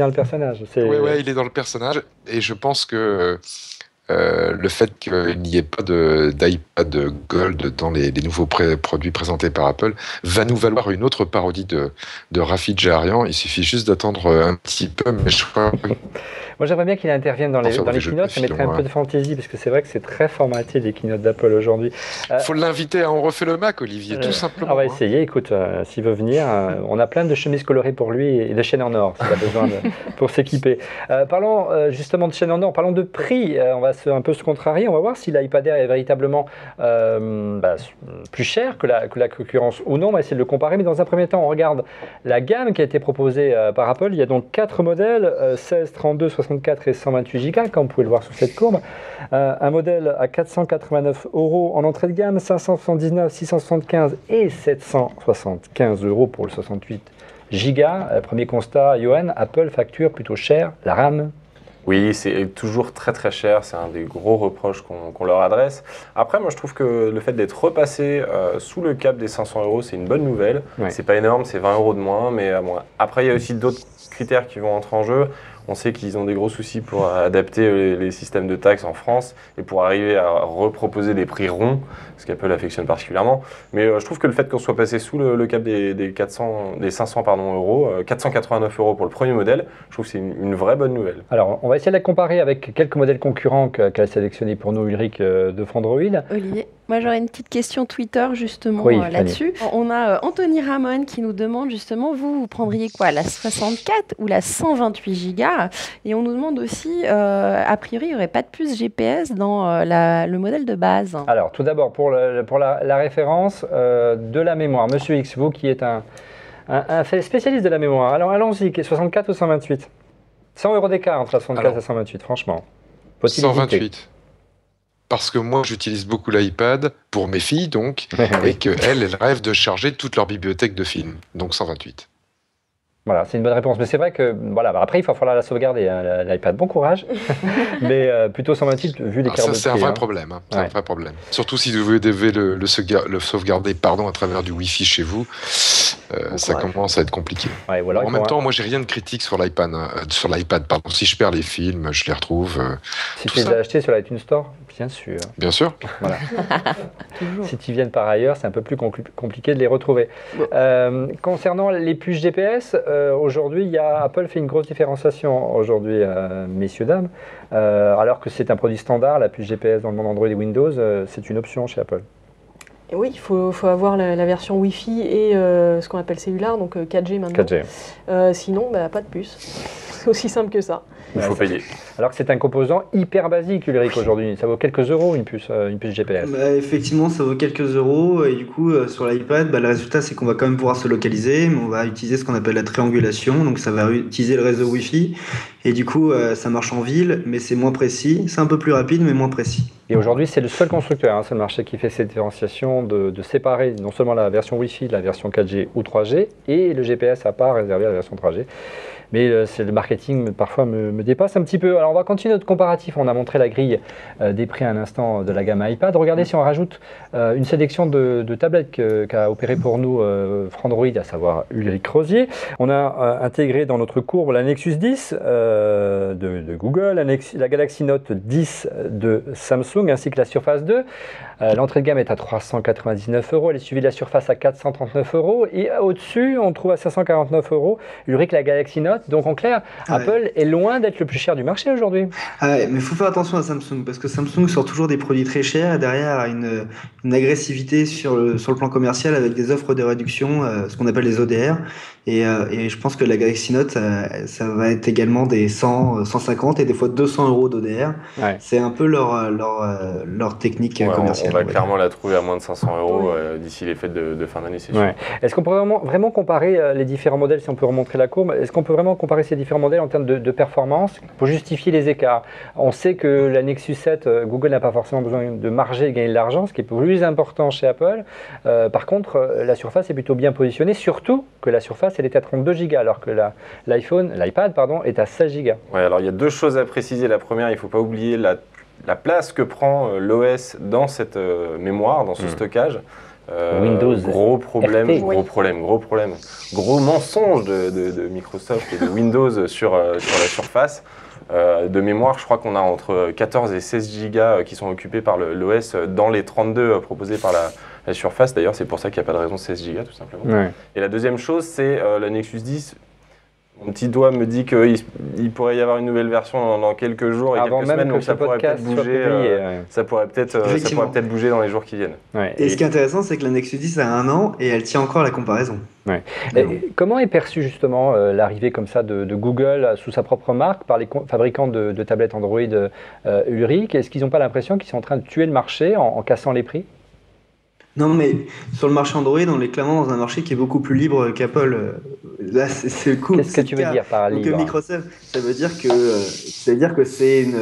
dans le personnage. Et je pense que le fait qu'il n'y ait pas d'iPad Gold dans les nouveaux produits présentés par Apple va nous valoir une autre parodie de Rafi Djaharian. Il suffit juste d'attendre un petit peu, mais je crois... Moi, j'aimerais bien qu'il intervienne dans les keynotes, ça mettrait un peu de fantaisie, parce que c'est vrai que c'est très formaté, les keynotes d'Apple aujourd'hui. Il faut l'inviter à On refait le Mac, Olivier, tout simplement. On va essayer, écoute, s'il veut venir, on a plein de chemises colorées pour lui et de chaînes en or, s'il a besoin pour s'équiper. Parlons justement de chaînes en or, parlons de prix, on va un peu se contrarier, on va voir si l'iPad Air est véritablement plus cher que la concurrence ou non, on va essayer de le comparer, mais dans un premier temps, on regarde la gamme qui a été proposée par Apple. Il y a donc 4 modèles, 16, 32, 64 et 128 Go, comme vous pouvez le voir sur cette courbe. Un modèle à 489 € en entrée de gamme, 579, 675 et 775 € pour le 68 Go. Premier constat, Johan, Apple facture plutôt cher la RAM. Oui, c'est toujours très très cher, c'est un des gros reproches qu'on leur adresse. Après, moi je trouve que le fait d'être repassé sous le cap des 500 €, c'est une bonne nouvelle. Ouais. C'est pas énorme, c'est 20 € de moins, mais après il y a aussi d'autres critères qui vont entrer en jeu. On sait qu'ils ont des gros soucis pour adapter les systèmes de taxes en France et pour arriver à reproposer des prix ronds, ce qu'Apple affectionne particulièrement. Mais je trouve que le fait qu'on soit passé sous le cap des 500 €, 489 € pour le premier modèle, je trouve que c'est une vraie bonne nouvelle. Alors, on va essayer de la comparer avec quelques modèles concurrents qu'a sélectionné pour nous Ulrich de Frandroid. Olivier, moi j'aurais une petite question Twitter justement là-dessus. On a Anthony Ramon qui nous demande justement, vous prendriez quoi, la 64 ou la 128 Go? Et on nous demande aussi, a priori, il n'y aurait pas de puce GPS dans le modèle de base. Alors, tout d'abord, pour la référence de la mémoire, Monsieur X, vous qui êtes un spécialiste de la mémoire, alors allons-y, 64 ou 128? 100 € d'écart entre la 64 et la 128, franchement. 128. Parce que moi, j'utilise beaucoup l'iPad, pour mes filles donc, et qu'elles rêvent de charger toute leur bibliothèque de films. Donc 128. Voilà, c'est une bonne réponse. Mais c'est vrai que, voilà, après, il va falloir la sauvegarder, hein, l'iPad. Bon courage. Mais plutôt 128, vu les cartes de prix. C'est un vrai problème. Hein. C'est un vrai problème. Surtout si vous devez le sauvegarder à travers du Wi-Fi chez vous. Ça commence à être compliqué. Ouais, voilà, en même temps, moi, j'ai rien de critique sur l'iPad. Pardon. Si je perds les films, je les retrouve. Si tu les as achetés sur l'iTunes Store, bien sûr. Bien sûr. Voilà. Si tu viens par ailleurs, c'est un peu plus compliqué de les retrouver. Concernant les puces GPS, aujourd'hui, Apple fait une grosse différenciation aujourd'hui, messieurs, dames. Alors que c'est un produit standard, la puce GPS dans le monde Android et Windows, c'est une option chez Apple. Et oui, il faut avoir la version Wi-Fi et ce qu'on appelle cellulaire, donc 4G maintenant. 4G. Sinon, pas de puce. C'est aussi simple que ça. Il faut payer. Alors que c'est un composant hyper basique, Ulrich, aujourd'hui. Ça vaut quelques euros, une puce GPS. Effectivement, ça vaut quelques euros. Et du coup, sur l'iPad, le résultat, c'est qu'on va quand même pouvoir se localiser. Mais on va utiliser ce qu'on appelle la triangulation. Donc, ça va utiliser le réseau Wi-Fi. Et du coup, ça marche en ville, mais c'est moins précis. C'est un peu plus rapide, mais moins précis. Et aujourd'hui, c'est le seul constructeur, c'est le marché qui fait cette différenciation de séparer non seulement la version Wi-Fi, la version 4G ou 3G, et le GPS à part réservé à la version 3G. Mais le marketing parfois me dépasse un petit peu. Alors on va continuer notre comparatif. On a montré la grille des prix à un instant de la gamme iPad. Regardez si on rajoute une sélection de tablettes qu'a opéré pour nous Frandroid, à savoir Ulrich Rosier. On a intégré dans notre courbe la Nexus 10 de Google, la Galaxy Note 10 de Samsung, ainsi que la Surface 2. L'entrée de gamme est à 399 €. Elle est suivie de la Surface à 439 €. Et au-dessus, on trouve à 549 € Ulrich, la Galaxy Note. Donc en clair, Apple est loin d'être le plus cher du marché aujourd'hui. Mais il faut faire attention à Samsung, parce que Samsung sort toujours des produits très chers et derrière une agressivité sur le plan commercial avec des offres de réduction, ce qu'on appelle les ODR. Et je pense que la Galaxy Note, ça va être également des 100, 150 et des fois 200 € d'ODR. Ouais. C'est un peu leur technique commerciale. On va clairement la trouver à moins de 500 € d'ici les fêtes de fin d'année, c'est sûr. Est-ce qu'on peut vraiment comparer les différents modèles, si on peut remontrer la courbe, est-ce qu'on peut vraiment comparer ces différents modèles en termes de performance pour justifier les écarts? On sait que la Nexus 7, Google n'a pas forcément besoin de marger et de gagner de l'argent, ce qui est plus important chez Apple. Par contre, la Surface est plutôt bien positionnée, surtout que la Surface elle est à 32 Go, alors que l'iPad est à 16 Go. Ouais, alors il y a deux choses à préciser. La première, il ne faut pas oublier la place que prend l'OS dans cette mémoire, dans ce stockage. Windows gros problème, RT. gros mensonge de Microsoft et de Windows sur la surface. De mémoire, je crois qu'on a entre 14 et 16 gigas qui sont occupés par l'OS dans les 32 proposés par la surface. D'ailleurs, c'est pour ça qu'il n'y a pas de raison de 16 gigas, tout simplement. Ouais. Et la deuxième chose, c'est la Nexus 10. Mon petit doigt me dit qu'il pourrait y avoir une nouvelle version dans quelques jours et Avant quelques même semaines, que donc ce ça pourrait peut-être podcast soit bouger. publié, Ça pourrait peut-être bouger dans les jours qui viennent. Ouais. Et ce qui est intéressant, c'est que la Nexus 10 a 1 an et elle tient encore la comparaison. Ouais. Comment est perçue justement l'arrivée comme ça de Google sous sa propre marque par les fabricants de tablettes Android Ulrich? Est-ce qu'ils n'ont pas l'impression qu'ils sont en train de tuer le marché en cassant les prix? Non, mais sur le marché Android, on est clairement dans un marché qui est beaucoup plus libre qu'Apple. Là, c'est le coup. Qu'est-ce que tu veux dire par libre? Donc, Microsoft, ça veut dire que c'est une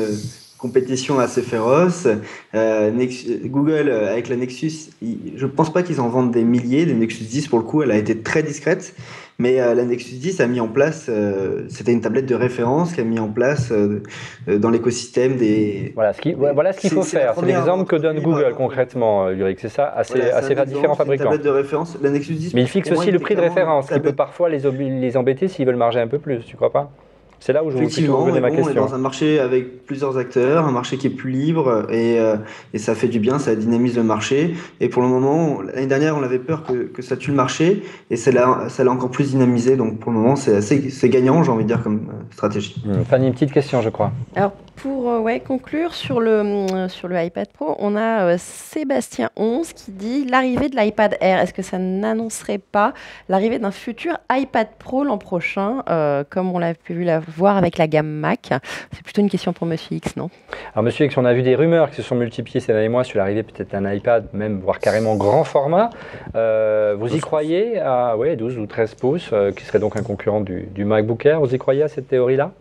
compétition assez féroce. Google, avec la Nexus, je ne pense pas qu'ils en vendent des milliers. La Nexus 10, pour le coup, elle a été très discrète. Mais la Nexus 10 a mis en place, c'était une tablette de référence qui a mis en place dans l'écosystème des... Voilà ce qu'il faut faire. C'est l'exemple que donne Google concrètement, Ulrich. C'est ça, assez différents fabricants. Tablette de référence, la Nexus 10. Mais ils fixent aussi le prix de référence, qui peut parfois les embêter s'ils veulent marger un peu plus, tu crois pas? C'est là où je vous posais ma question. On est dans un marché avec plusieurs acteurs, un marché qui est plus libre et ça fait du bien, ça dynamise le marché. Et pour le moment, l'année dernière, on avait peur que ça tue le marché et ça l'a encore plus dynamisé. Donc pour le moment, c'est gagnant, j'ai envie de dire, comme stratégie. Fanny, une petite question, je crois. Alors pour conclure sur le iPad Pro, on a Sébastien 11 qui dit l'arrivée de l'iPad Air. Est-ce que ça n'annoncerait pas l'arrivée d'un futur iPad Pro l'an prochain, comme on l'a pu voir avec la gamme Mac? C'est plutôt une question pour Monsieur X, non? Alors Monsieur X, on a vu des rumeurs qui se sont multipliées ces derniers mois sur l'arrivée peut-être d'un iPad, même voire carrément grand format. Vous y croyez à 12 ou 13 pouces, qui serait donc un concurrent du MacBook Air? Vous y croyez à cette théorie-là?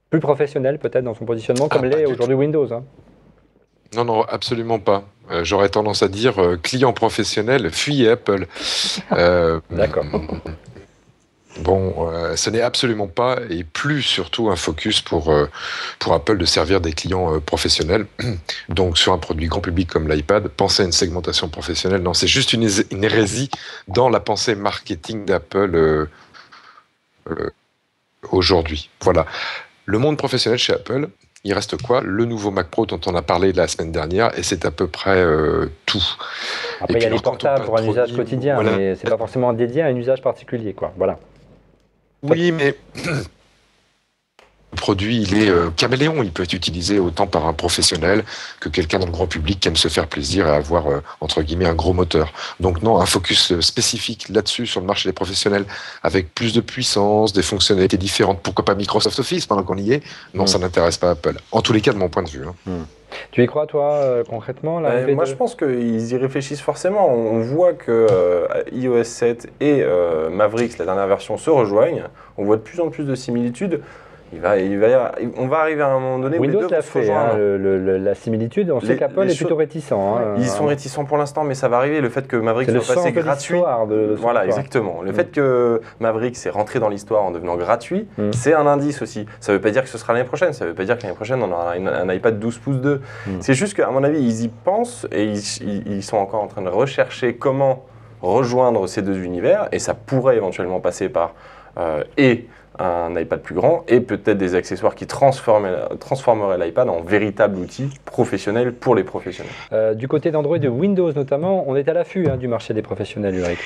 Plus professionnel peut-être dans son positionnement, comme l'est aujourd'hui Windows. Non, absolument pas. J'aurais tendance à dire client professionnel, fuyez Apple. D'accord. Bon, ce n'est absolument pas, et plus surtout un focus pour Apple de servir des clients professionnels. Donc sur un produit grand public comme l'iPad, penser à une segmentation professionnelle, non, c'est juste une hérésie dans la pensée marketing d'Apple aujourd'hui. Voilà. Le monde professionnel chez Apple, il reste quoi? Le nouveau Mac Pro dont on a parlé la semaine dernière, et c'est à peu près tout. Après, il y a les portables pour un usage quotidien, voilà. Mais c'est pas forcément dédié à un usage particulier, quoi. Voilà. Oui, mais le produit, il est caméléon. Il peut être utilisé autant par un professionnel que quelqu'un dans le grand public qui aime se faire plaisir et avoir, entre guillemets, un gros moteur. Donc non, un focus spécifique là-dessus, sur le marché des professionnels, avec plus de puissance, des fonctionnalités différentes. Pourquoi pas Microsoft Office, pendant qu'on y est? Non, ça n'intéresse pas Apple. En tous les cas, de mon point de vue. Tu y crois, toi, concrètement Moi, je pense qu'ils y réfléchissent forcément. On voit que iOS 7 et Mavericks, la dernière version, se rejoignent. On voit de plus en plus de similitudes. On va arriver à un moment donné où Windows les deux l'a vont se fait, rejoindre. la similitude. On sait qu'Apple est plutôt réticent. Ils sont réticents pour l'instant, mais ça va arriver. Le fait que Maverick soit passé gratuit. Voilà, exactement. Le fait que Maverick s'est rentré dans l'histoire en devenant gratuit, c'est un indice aussi. Ça ne veut pas dire que ce sera l'année prochaine. Ça ne veut pas dire que l'année prochaine, on aura un iPad 12 pouces 2. C'est juste qu'à mon avis, ils y pensent et ils sont encore en train de rechercher comment rejoindre ces deux univers. Et ça pourrait éventuellement passer par un iPad plus grand et peut-être des accessoires qui transformeraient l'iPad en véritable outil professionnel pour les professionnels. Du côté d'Android et de Windows notamment, on est à l'affût du marché des professionnels, Ulrich.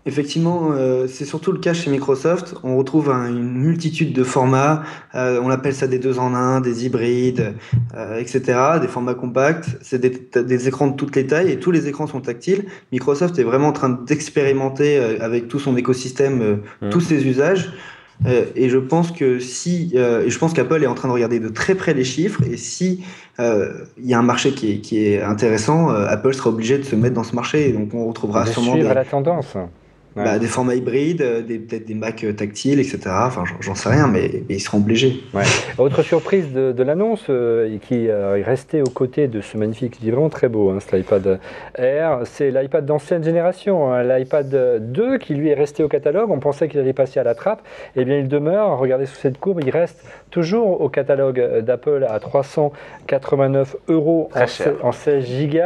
Effectivement, c'est surtout le cas chez Microsoft. On retrouve une multitude de formats. On appelle ça des 2 en 1, des hybrides, etc. Des formats compacts. C'est des écrans de toutes les tailles et tous les écrans sont tactiles. Microsoft est vraiment en train d'expérimenter avec tout son écosystème tous ces usages. Et je pense qu'Apple est en train de regarder de très près les chiffres. Et si il y a un marché qui est intéressant, Apple sera obligé de se mettre dans ce marché. Et donc on retrouvera sûrement suivre la tendance. Des formats hybrides, peut-être des Mac tactiles, etc. Enfin, j'en sais rien, mais ils seront obligés. Ouais. Autre surprise de l'annonce qui est restée aux côtés de ce magnifique, il est vraiment très beau, cet iPad Air, c'est l'iPad d'ancienne génération, l'iPad 2 qui lui est resté au catalogue. On pensait qu'il allait passer à la trappe. Eh bien, il demeure, regardez sous cette courbe, il reste toujours au catalogue d'Apple à 389 € en 16 Go.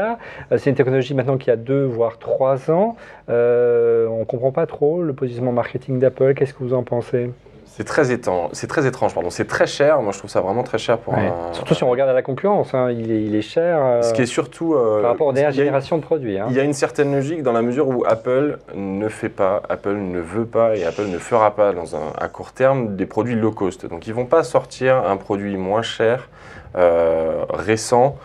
C'est une technologie maintenant qui a 2 voire 3 ans. On ne comprend pas trop le positionnement marketing d'Apple. Qu'est-ce que vous en pensez ? C'est très étrange, c'est très cher. Moi, je trouve ça vraiment très cher pour surtout si on regarde à la concurrence, il est cher. Ce qui est surtout par rapport aux dernières générations de produits. Il y a une certaine logique dans la mesure où Apple ne fait pas, Apple ne veut pas et Apple ne fera pas à court terme des produits low cost. Donc, ils ne vont pas sortir un produit moins cher, récent,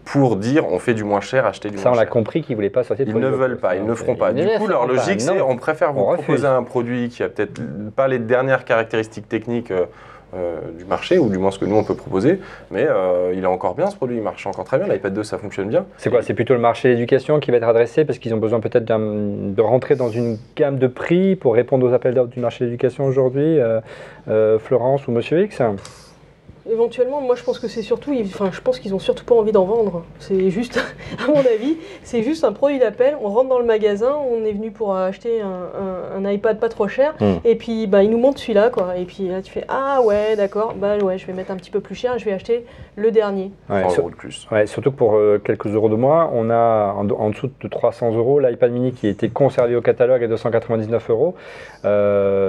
pour dire on fait du moins cher, acheter du moins cher. Ça, on l'a compris qu'ils ne voulaient pas sortir de produits. Ils ne veulent pas, ils ne feront pas. Du coup, leur logique, c'est on préfère vous proposer un produit qui a peut-être pas les dernières caractéristiques techniques du marché, ou du moins ce que nous on peut proposer, mais il est encore bien ce produit, il marche encore très bien. L'iPad 2, ça fonctionne bien. C'est quoi? C'est plutôt le marché de l'éducation qui va être adressé parce qu'ils ont besoin peut-être de rentrer dans une gamme de prix pour répondre aux appels d'offres du marché de l'éducation aujourd'hui, Florence ou Monsieur X? Éventuellement, moi je pense que c'est surtout, je pense qu'ils ont surtout pas envie d'en vendre. C'est juste, à mon avis, c'est juste un produit d'appel. On rentre dans le magasin, on est venu pour acheter un iPad pas trop cher, et puis ils nous montrent celui-là, quoi. Et puis là tu fais ah ouais d'accord, je vais mettre un petit peu plus cher, je vais acheter le dernier. 100 € de plus. Ouais, surtout que pour quelques euros de moins, on a en dessous de 300 € l'iPad mini qui était conservé au catalogue à 299 €.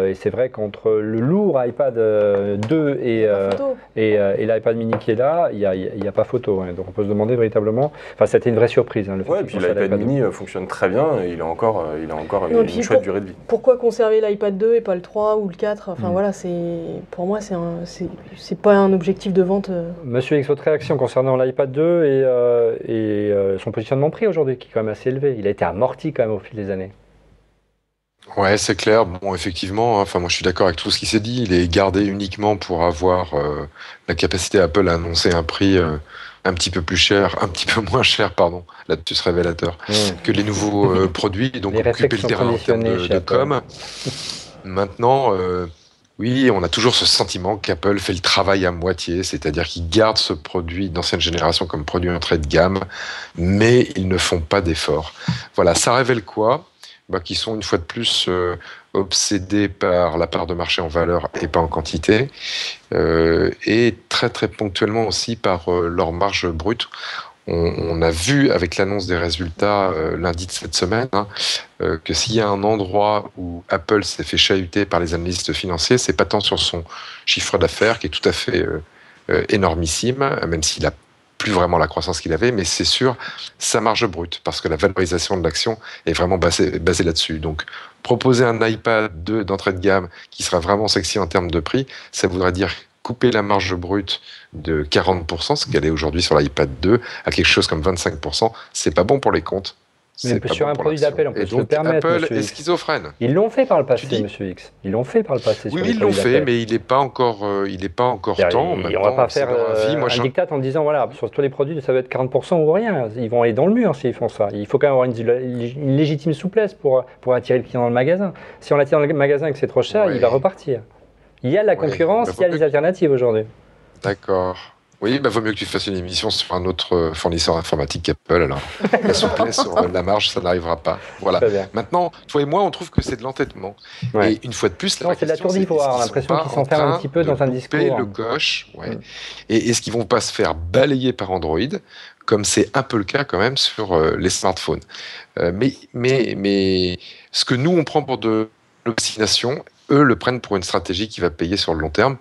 Et c'est vrai qu'entre le lourd iPad 2 et l'iPad mini qui est là, il n'y a pas photo. Donc on peut se demander véritablement. Enfin, c'était une vraie surprise. Le fait et puis l'iPad mini fonctionne très bien et il a encore une chouette durée de vie. Pourquoi conserver l'iPad 2 et pas le 3 ou le 4 ? Enfin voilà, pour moi, c'est pas un objectif de vente. Monsieur X, votre réaction concernant l'iPad 2 et son positionnement prix aujourd'hui, qui est quand même assez élevé. Il a été amorti quand même au fil des années. Ouais, c'est clair. Bon, effectivement, moi je suis d'accord avec tout ce qui s'est dit. Il est gardé uniquement pour avoir la capacité Apple à annoncer un prix un petit peu plus cher, un petit peu moins cher, pardon, lapsus révélateur, que les nouveaux produits. Donc occuper le terrain en termes de com. Maintenant, oui, on a toujours ce sentiment qu'Apple fait le travail à moitié, c'est-à-dire qu'ils gardent ce produit d'ancienne génération comme produit entrée de gamme, mais ils ne font pas d'efforts. Voilà, ça révèle quoi ? Qui sont une fois de plus obsédés par la part de marché en valeur et pas en quantité, et très très ponctuellement aussi par leur marge brute. On a vu avec l'annonce des résultats lundi de cette semaine que s'il y a un endroit où Apple s'est fait chahuter par les analystes financiers, c'est pas tant sur son chiffre d'affaires qui est tout à fait énormissime, même s'il a plus vraiment la croissance qu'il avait, mais c'est sur sa marge brute, parce que la valorisation de l'action est vraiment basée là-dessus. Donc, proposer un iPad 2 d'entrée de gamme qui sera vraiment sexy en termes de prix, ça voudrait dire couper la marge brute de 40%, ce qu'elle est aujourd'hui sur l'iPad 2, à quelque chose comme 25%. C'est pas bon pour les comptes. Mais sur un produit d'Apple, on peut se le permettre. Apple est schizophrène. Ils l'ont fait par le passé, Monsieur X. Ils l'ont fait par le passé. Oui, ils l'ont fait, mais il n'est pas encore temps. On ne va pas faire un diktat en disant voilà, sur tous les produits, ça va être 40% ou rien. Ils vont aller dans le mur s'ils font ça. Il faut quand même avoir une légitime souplesse pour attirer le client dans le magasin. Si on l'attire dans le magasin et que c'est trop cher, il va repartir. Il y a la concurrence, il y a les alternatives aujourd'hui. D'accord. Oui, vaut mieux que tu fasses une émission sur un autre fournisseur informatique qu'Apple. Alors, la souplesse sur la marge, ça n'arrivera pas. Voilà. Maintenant, toi et moi, on trouve que c'est de l'entêtement. Ouais. Et une fois de plus, c'est de la tour d'ivoire. On a l'impression qu'ils s'enferment un petit peu dans un discours. Le coche. Ouais. Et est-ce qu'ils vont pas se faire balayer par Android, comme c'est un peu le cas quand même sur les smartphones. Mais ce que nous, on prend pour de l'obstination, eux le prennent pour une stratégie qui va payer sur le long terme,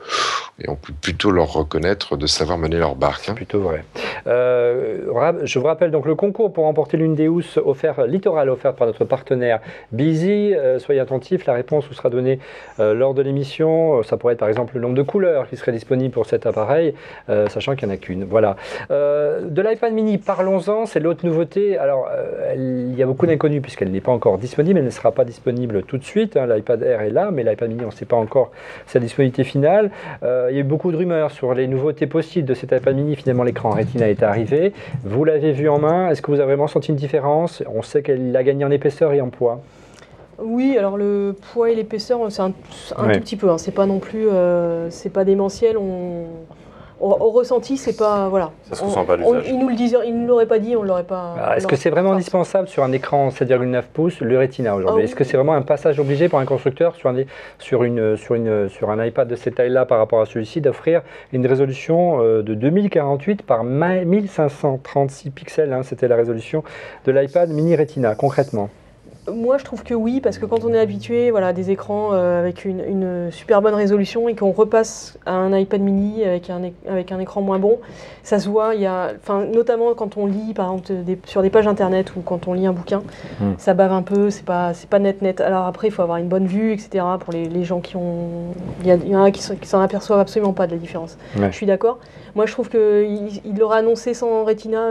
et on peut plutôt leur reconnaître de savoir mener leur barque. C'est plutôt vrai. Je vous rappelle donc le concours pour remporter l'une des housses littorales offertes par notre partenaire Bizy. Soyez attentifs, la réponse vous sera donnée lors de l'émission. Ça pourrait être par exemple le nombre de couleurs qui seraient disponibles pour cet appareil, sachant qu'il n'y en a qu'une. Voilà. De l'iPad mini, parlons-en, c'est l'autre nouveauté. Alors, il y a beaucoup d'inconnus puisqu'elle n'est pas encore disponible, elle ne sera pas disponible tout de suite. L'iPad Air est là, mais l'iPad mini, on ne sait pas encore sa disponibilité finale. Il y a eu beaucoup de rumeurs sur les nouveautés possibles de cet iPad mini. Finalement, l'écran Retina est arrivé. Vous l'avez vu en main. Est-ce que vous avez vraiment senti une différence? On sait qu'il a gagné en épaisseur et en poids. Oui, alors le poids et l'épaisseur, c'est un tout petit peu. Hein. C'est pas non plus, c'est pas démentiel. Au ressenti, c'est pas voilà. Ça se ressent pas d'usage. Ils nous l'auraient pas dit, on l'aurait pas. Est-ce que c'est vraiment indispensable sur un écran 7,9 pouces le Retina aujourd'hui? Est-ce que c'est vraiment un passage obligé pour un constructeur sur un iPad de cette taille-là par rapport à celui-ci d'offrir une résolution de 2048 par 1536 pixels, hein, c'était la résolution de l'iPad mini Retina concrètement? Moi, je trouve que oui, parce que quand on est habitué à des écrans avec une super bonne résolution et qu'on repasse à un iPad mini avec un écran moins bon, ça se voit. Notamment quand on lit, par exemple, sur des pages internet ou quand on lit un bouquin, ça bave un peu, c'est pas net. Alors après, il faut avoir une bonne vue, etc. Pour les gens qui ont... Il y en a qui s'en aperçoivent absolument pas de la différence. Ouais. Je suis d'accord. Moi, je trouve qu'il l'aurait annoncé sans Retina,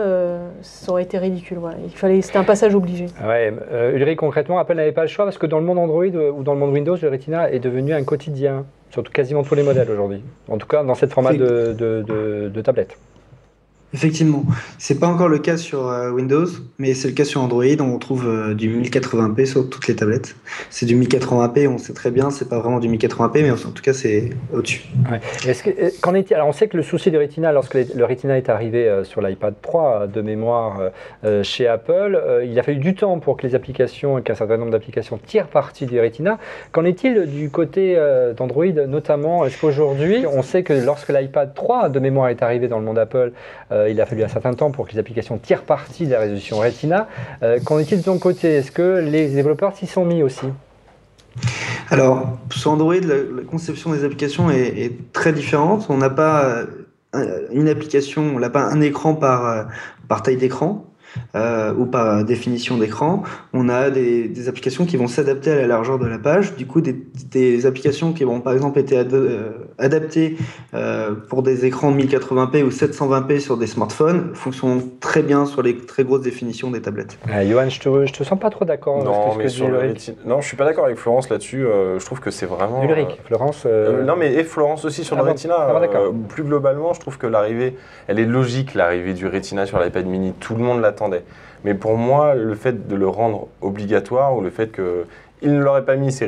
ça aurait été ridicule. Voilà. C'était un passage obligé. Ouais, Ulrich, concrètement, Apple n'avait pas le choix parce que dans le monde Android ou dans le monde Windows, le Retina est devenu un quotidien, surtout quasiment tous les modèles aujourd'hui. En tout cas, dans cette format de tablette. Effectivement, c'est pas encore le cas sur Windows, mais c'est le cas sur Android. On trouve du 1080p sur toutes les tablettes. C'est du 1080p, on sait très bien, c'est pas vraiment du 1080p, mais en tout cas c'est au-dessus. Ouais. Alors on sait que le souci du Retina, lorsque le Retina est arrivé sur l'iPad 3 de mémoire chez Apple, il a fallu du temps pour que les applications, qu'un certain nombre d'applications tirent parti du Retina. Qu'en est-il du côté d'Android notamment? Est-ce qu'aujourd'hui, on sait que lorsque l'iPad 3 de mémoire est arrivé dans le monde Apple, il a fallu un certain temps pour que les applications tirent parti de la résolution Retina. Qu'en est-il de ton côté? Est-ce que les développeurs s'y sont mis aussi? Alors, sur Android, la conception des applications est très différente. On n'a pas une application, on n'a pas un écran par taille d'écran. Ou par définition d'écran, on a des applications qui vont s'adapter à la largeur de la page. Du coup, des applications qui vont par exemple être adaptées pour des écrans 1080p ou 720p sur des smartphones fonctionnent très bien sur les très grosses définitions des tablettes. Johan, je te sens pas trop d'accord. Non, mais non, je suis pas d'accord avec Florence là-dessus. Je trouve que c'est vraiment. Ulrich, Florence. Non, mais et Florence aussi sur le Retina. Plus globalement, je trouve que l'arrivée, elle est logique, l'arrivée du Retina sur l'iPad mini. Tout le monde l'attendait. Mais pour moi, le fait de le rendre obligatoire ou le fait qu'il ne l'aurait pas mis, ça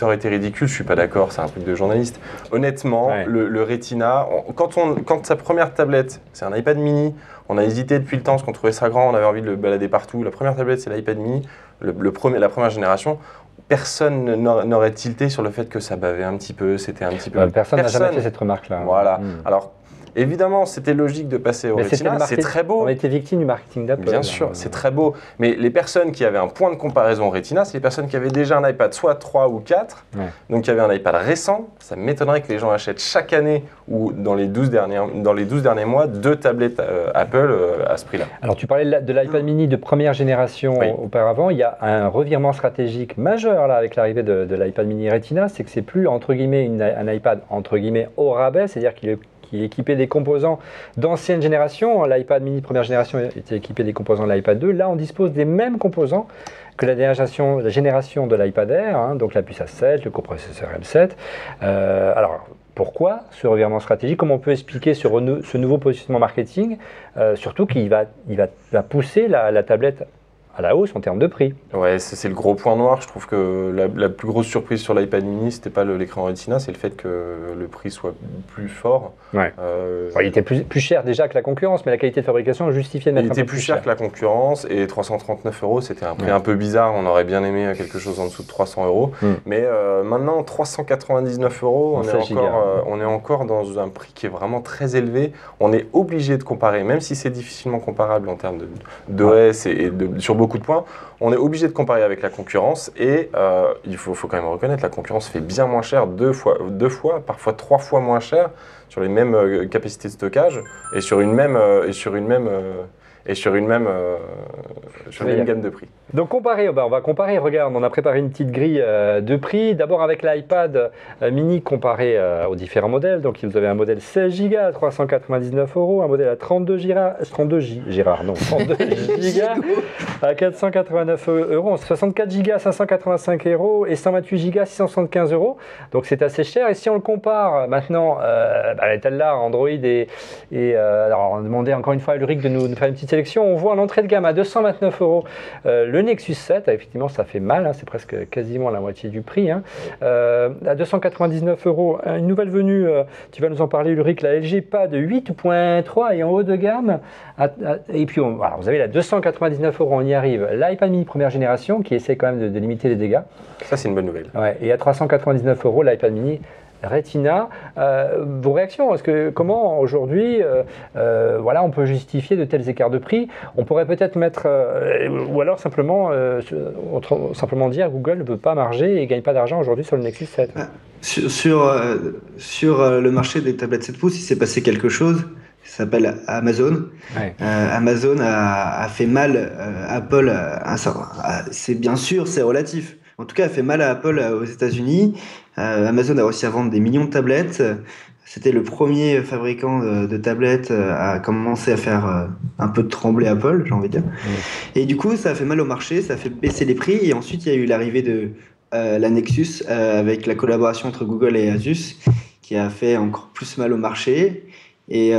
aurait été ridicule, je ne suis pas d'accord, c'est un truc de journaliste. Honnêtement, ouais. le Retina, quand sa première tablette, c'est un iPad mini, on a hésité depuis le temps parce qu'on trouvait ça grand, on avait envie de le balader partout. La première tablette, c'est l'iPad mini, la première génération. Personne n'aurait tilté sur le fait que ça bavait un petit peu, c'était un petit peu... Personne n'a jamais fait cette remarque-là. Voilà. Alors, évidemment, c'était logique de passer au Retina, c'est très beau. On était victime du marketing d'Apple. Bien sûr, c'est très beau. Mais les personnes qui avaient un point de comparaison au Retina, c'est les personnes qui avaient déjà un iPad soit 3 ou 4, donc qui avaient un iPad récent. Ça m'étonnerait que les gens achètent chaque année ou dans les 12 derniers mois 2 tablettes Apple à ce prix-là. Alors tu parlais de l'iPad mini de première génération auparavant. Il y a un revirement stratégique majeur là, avec l'arrivée de l'iPad mini Retina, c'est que c'est plus entre guillemets un iPad entre guillemets au rabais, c'est-à-dire qu'il est équipé des composants d'ancienne génération. L'iPad mini première génération était équipé des composants de l'iPad 2. Là, on dispose des mêmes composants que la génération de l'iPad Air, hein, donc la puce A7, le coprocesseur M7. Alors, pourquoi ce revirement stratégique? Comment on peut expliquer ce nouveau positionnement marketing? Surtout qu'il va pousser la tablette à la hausse en termes de prix. Ouais, c'est le gros point noir. Je trouve que la plus grosse surprise sur l'iPad mini, c'était pas l'écran Retina, c'est le fait que le prix soit plus fort. Ouais. Il était plus cher déjà que la concurrence, mais la qualité de fabrication justifiait de mettre un peu plus cher. Il était plus cher que la concurrence et 339 €, c'était un prix un peu bizarre. On aurait bien aimé quelque chose en dessous de 300 €. Mais maintenant, 399 €, on est encore dans un prix qui est vraiment très élevé. On est obligé de comparer, même si c'est difficilement comparable en termes d'OS sur beaucoup de points, on est obligé de comparer avec la concurrence et il faut quand même reconnaître, la concurrence fait bien moins cher, deux fois, parfois 3 fois moins cher sur les mêmes capacités de stockage et sur une même gamme de prix. Donc on va comparer, regarde, on a préparé une petite grille de prix, d'abord avec l'iPad mini comparé aux différents modèles. Donc vous avez un modèle 16 Go à 399 €, un modèle à 32 Go à 489 €, 64 Go à 585 € et 128 Go à 675 €. Donc c'est assez cher. Et si on le compare maintenant, Android alors on demandait encore une fois à Ulrich de nous faire une petite sélection. On voit en entrée de gamme à 229 € le Nexus 7. Effectivement, ça fait mal, hein, c'est presque quasiment la moitié du prix. Hein. À 299 €, une nouvelle venue, tu vas nous en parler Ulrich, la LG Pad 8.3 et en haut de gamme. Et puis, voilà, vous avez la 299 €, on y arrive. L'iPad mini première génération qui essaie quand même de limiter les dégâts. Ça, c'est une bonne nouvelle. Ouais, et à 399 € l'iPad mini Retina. Vos réactions, comment aujourd'hui voilà, on peut justifier de tels écarts de prix? On pourrait peut-être mettre, ou alors simplement dire Google ne peut pas marger et ne gagne pas d'argent aujourd'hui sur le Nexus 7. Sur le marché des tablettes 7 pouces, il s'est passé quelque chose. Ça s'appelle Amazon. Ouais. Amazon a fait mal Apple. C'est bien sûr, c'est relatif. En tout cas, a fait mal à Apple aux États-Unis. Amazon a réussi à vendre des millions de tablettes. C'était le premier fabricant de tablettes à commencer à faire un peu trembler Apple, j'ai envie de dire. Et du coup, ça a fait mal au marché, ça a fait baisser les prix. Et ensuite, il y a eu l'arrivée de la Nexus avec la collaboration entre Google et Asus qui a fait encore plus mal au marché. Et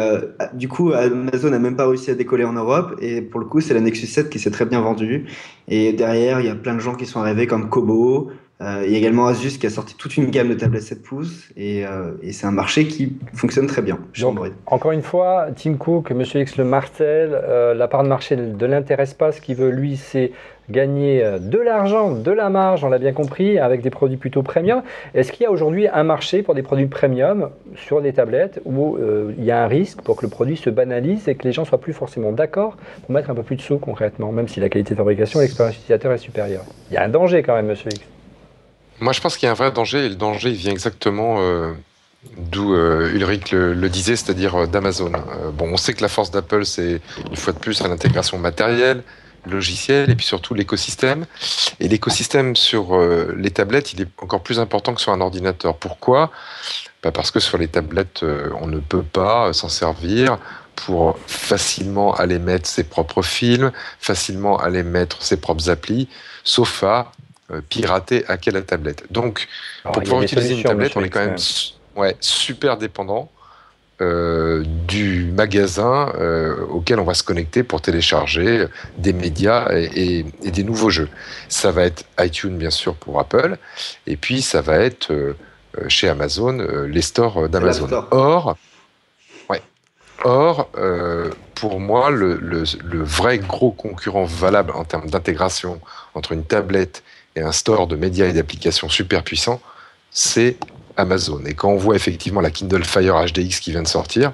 du coup, Amazon n'a même pas réussi à décoller en Europe. Et pour le coup, c'est la Nexus 7 qui s'est très bien vendue. Et derrière, il y a plein de gens qui sont arrivés comme Kobo. Il y a également Asus qui a sorti toute une gamme de tablettes 7 pouces. Et c'est un marché qui fonctionne très bien. Donc, encore une fois, Tim Cook, M. X le martèle, la part de marché ne l'intéresse pas. Ce qu'il veut, lui, c'est gagner de l'argent, de la marge, on l'a bien compris, avec des produits plutôt premium. Est-ce qu'il y a aujourd'hui un marché pour des produits premium sur des tablettes où il y a un risque pour que le produit se banalise et que les gens ne soient plus forcément d'accord pour mettre un peu plus de sous concrètement, même si la qualité de fabrication et l'expérience utilisateur est supérieure? Il y a un danger quand même, monsieur X. Moi, je pense qu'il y a un vrai danger, et le danger, il vient exactement d'où Ulrich le disait, c'est-à-dire d'Amazon. Bon, on sait que la force d'Apple, c'est une fois de plus à l'intégration matérielle, logiciel et puis surtout l'écosystème. Et l'écosystème sur les tablettes, il est encore plus important que sur un ordinateur. Pourquoi ? Parce que sur les tablettes, on ne peut pas s'en servir pour facilement aller mettre ses propres films, facilement aller mettre ses propres applis, sauf à pirater, hacker la tablette. Donc, pour pouvoir utiliser une tablette, on est quand même super dépendant du magasin auquel on va se connecter pour télécharger des médias et des nouveaux jeux. Ça va être iTunes, bien sûr, pour Apple, et puis ça va être chez Amazon, les stores d'Amazon. Or, pour moi, le vrai gros concurrent valable en termes d'intégration entre une tablette et un store de médias et d'applications super puissants, c'est Amazon. Et quand on voit effectivement la Kindle Fire HDX qui vient de sortir,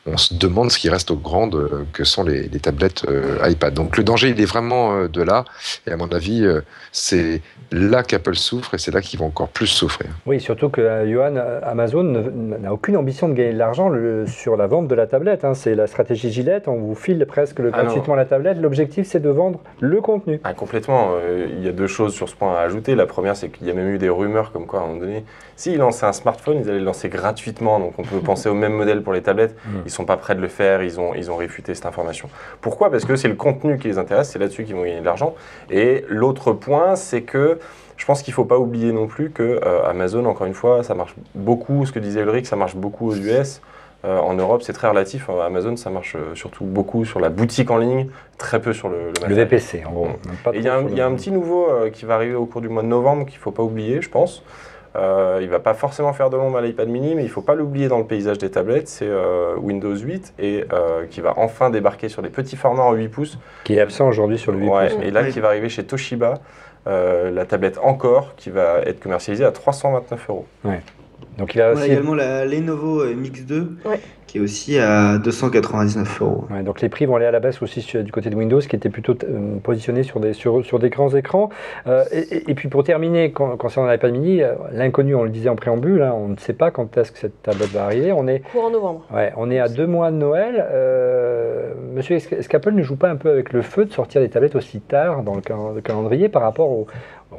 on se demande ce qui reste aux grandes que sont les tablettes iPad. Donc le danger, il est vraiment de là. Et à mon avis, c'est là qu'Apple souffre et c'est là qu'ils vont encore plus souffrir. Oui, surtout que Johan, Amazon n'a aucune ambition de gagner de l'argent sur la vente de la tablette. Hein. C'est la stratégie Gillette, on vous file presque gratuitement la tablette. L'objectif, c'est de vendre le contenu. Complètement. Il y a deux choses sur ce point à ajouter. La première, c'est qu'il y a même eu des rumeurs comme quoi, à un moment donné, s'ils lançaient un smartphone, ils allaient le lancer gratuitement. Donc on peut penser au même modèle pour les tablettes. Ils sont pas prêts de le faire, ils ont réfuté cette information. Pourquoi ? Parce que c'est le contenu qui les intéresse, c'est là-dessus qu'ils vont gagner de l'argent. Et l'autre point, c'est que je pense qu'il ne faut pas oublier non plus que Amazon, encore une fois, ça marche beaucoup, ce que disait Ulrich, ça marche beaucoup aux US. En Europe, c'est très relatif. Amazon, ça marche surtout beaucoup sur la boutique en ligne, très peu sur le VPC, en gros. Et il y a un petit nouveau qui va arriver au cours du mois de novembre qu'il ne faut pas oublier, je pense. Il ne va pas forcément faire de l'ombre à l'iPad mini, mais il ne faut pas l'oublier dans le paysage des tablettes, c'est Windows 8 et qui va enfin débarquer sur les petits formats en 8 pouces. Qui est absent aujourd'hui sur le 8 pouces. Et là, qui va arriver chez Toshiba, la tablette Encore, qui va être commercialisée à 329 €. Ouais. Donc il a aussi... également la Lenovo Mix 2, qui est aussi à 299 €. Ouais, donc les prix vont aller à la baisse aussi du côté de Windows, qui était plutôt positionné sur des grands écrans. Et puis pour terminer, concernant l'iPad mini, l'inconnu, on le disait en préambule, hein, on ne sait pas quand est-ce que cette tablette va arriver. Courant novembre. Ouais, on est à 2 mois de Noël. Monsieur, est-ce qu'Apple ne joue pas un peu avec le feu de sortir des tablettes aussi tard dans le calendrier par rapport au...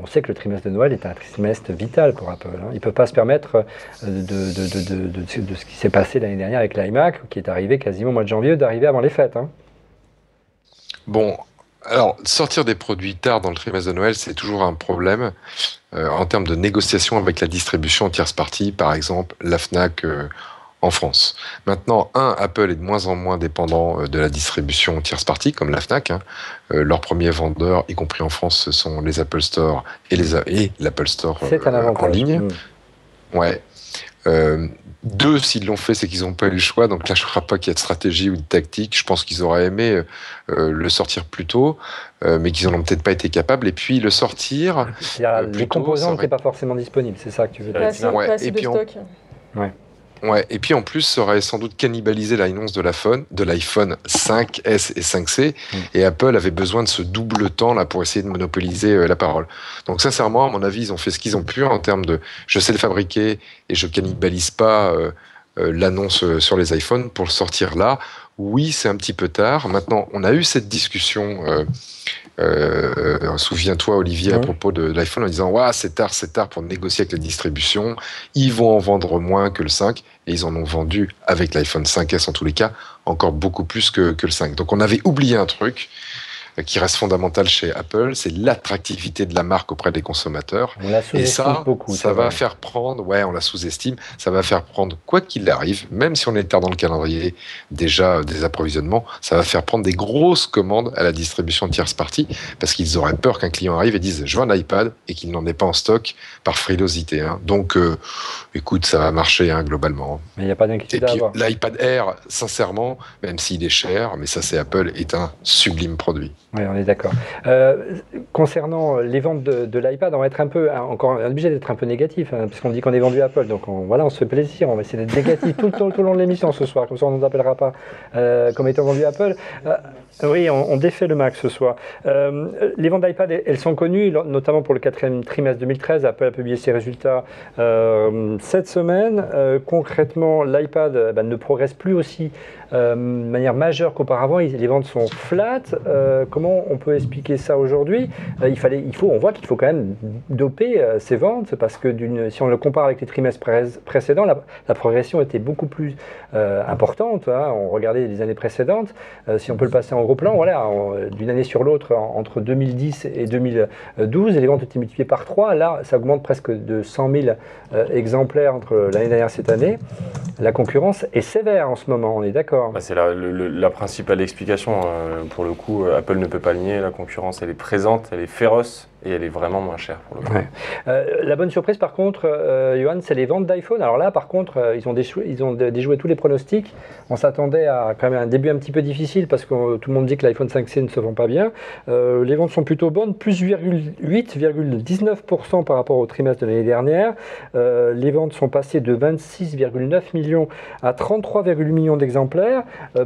On sait que le trimestre de Noël est un trimestre vital pour Apple. Hein. Ils ne peuvent pas se permettre de ce qui s'est passé l'année dernière avec l'iMac, qui est arrivé quasiment au mois de janvier, d'arriver avant les fêtes. Hein. Bon, alors sortir des produits tard dans le trimestre de Noël, c'est toujours un problème en termes de négociation avec la distribution en tierce partie. Par exemple, la Fnac en France. Maintenant, Apple est de moins en moins dépendant de la distribution tierce partie, comme la Fnac. Leurs premiers vendeurs, y compris en France, ce sont les Apple Store et l'Apple Store en ligne. Ouais. Deux, s'ils l'ont fait, c'est qu'ils n'ont pas eu le choix. Donc là, je ne crois pas qu'il y ait de stratégie ou de tactique. Je pense qu'ils auraient aimé le sortir plus tôt, mais qu'ils n'en ont peut-être pas été capables. Et puis le sortir. Les composants n'étaient pas forcément disponibles, c'est ça que tu veux dire. Pas assez de stock. Ouais, et puis en plus, ça aurait sans doute cannibalisé l'annonce de l'iPhone 5S et 5C, et Apple avait besoin de ce double temps là pour essayer de monopoliser la parole. Donc sincèrement, à mon avis, ils ont fait ce qu'ils ont pu en termes de je sais le fabriquer et je cannibalise pas l'annonce sur les iPhones pour le sortir là. Oui, c'est un petit peu tard. Maintenant, on a eu cette discussion. Souviens-toi, Olivier, à propos de l'iPhone, en disant ouais, c'est tard pour négocier avec la distribution. Ils vont en vendre moins que le 5, et ils en ont vendu avec l'iPhone 5S en tous les cas encore beaucoup plus que le 5. Donc on avait oublié un truc qui reste fondamental chez Apple, c'est l'attractivité de la marque auprès des consommateurs. On la sous-estime beaucoup. Ça va faire prendre, on la sous-estime, ça va faire prendre, quoi qu'il arrive, même si on est tard dans le calendrier déjà des approvisionnements, ça va faire prendre des grosses commandes à la distribution de tierce partie, parce qu'ils auraient peur qu'un client arrive et dise je veux un iPad et qu'il n'en ait pas en stock par frilosité. Donc, écoute, ça va marcher globalement. Mais il n'y a pas d'inquiétude à avoir. L'iPad Air, sincèrement, même s'il est cher, mais ça c'est Apple, est un sublime produit. Oui, on est d'accord. Concernant les ventes de l'iPad, on va être encore obligé d'être un peu négatif, parce qu'on dit qu'on est vendu Apple, donc on se fait plaisir, on va essayer d'être négatif tout le long de l'émission ce soir, comme ça on ne nous appellera pas comme étant vendu Apple. Oui, on défait le Mac ce soir. Les ventes d'iPad, elles sont connues, notamment pour le 4e trimestre 2013. Apple a publié ses résultats cette semaine. Concrètement, l'iPad ne progresse plus aussi de manière majeure qu'auparavant. Les ventes sont flat. Comment on peut expliquer ça aujourd'hui ? On voit qu'il faut quand même doper ces ventes, parce que si on le compare avec les trimestres précédents, la progression était beaucoup plus importante. On regardait les années précédentes. Si on peut le passer en gros plan, d'une année sur l'autre, entre 2010 et 2012, les ventes ont été multipliées par 3. Là, ça augmente presque de 100 000 exemplaires entre l'année dernière et cette année. La concurrence est sévère en ce moment, on est d'accord. C'est la principale explication. Pour le coup, Apple ne peut pas nier, la concurrence, elle est présente, elle est féroce. Et elle est vraiment moins chère pour le coup. La bonne surprise par contre, Johan, c'est les ventes d'iPhone. Alors là par contre, ils ont déjoué tous les pronostics. On s'attendait à quand même un début un petit peu difficile, parce que tout le monde dit que l'iPhone 5C ne se vend pas bien. Les ventes sont plutôt bonnes, plus 8,19% par rapport au trimestre de l'année dernière. Les ventes sont passées de 26,9 millions à 33,8 millions d'exemplaires.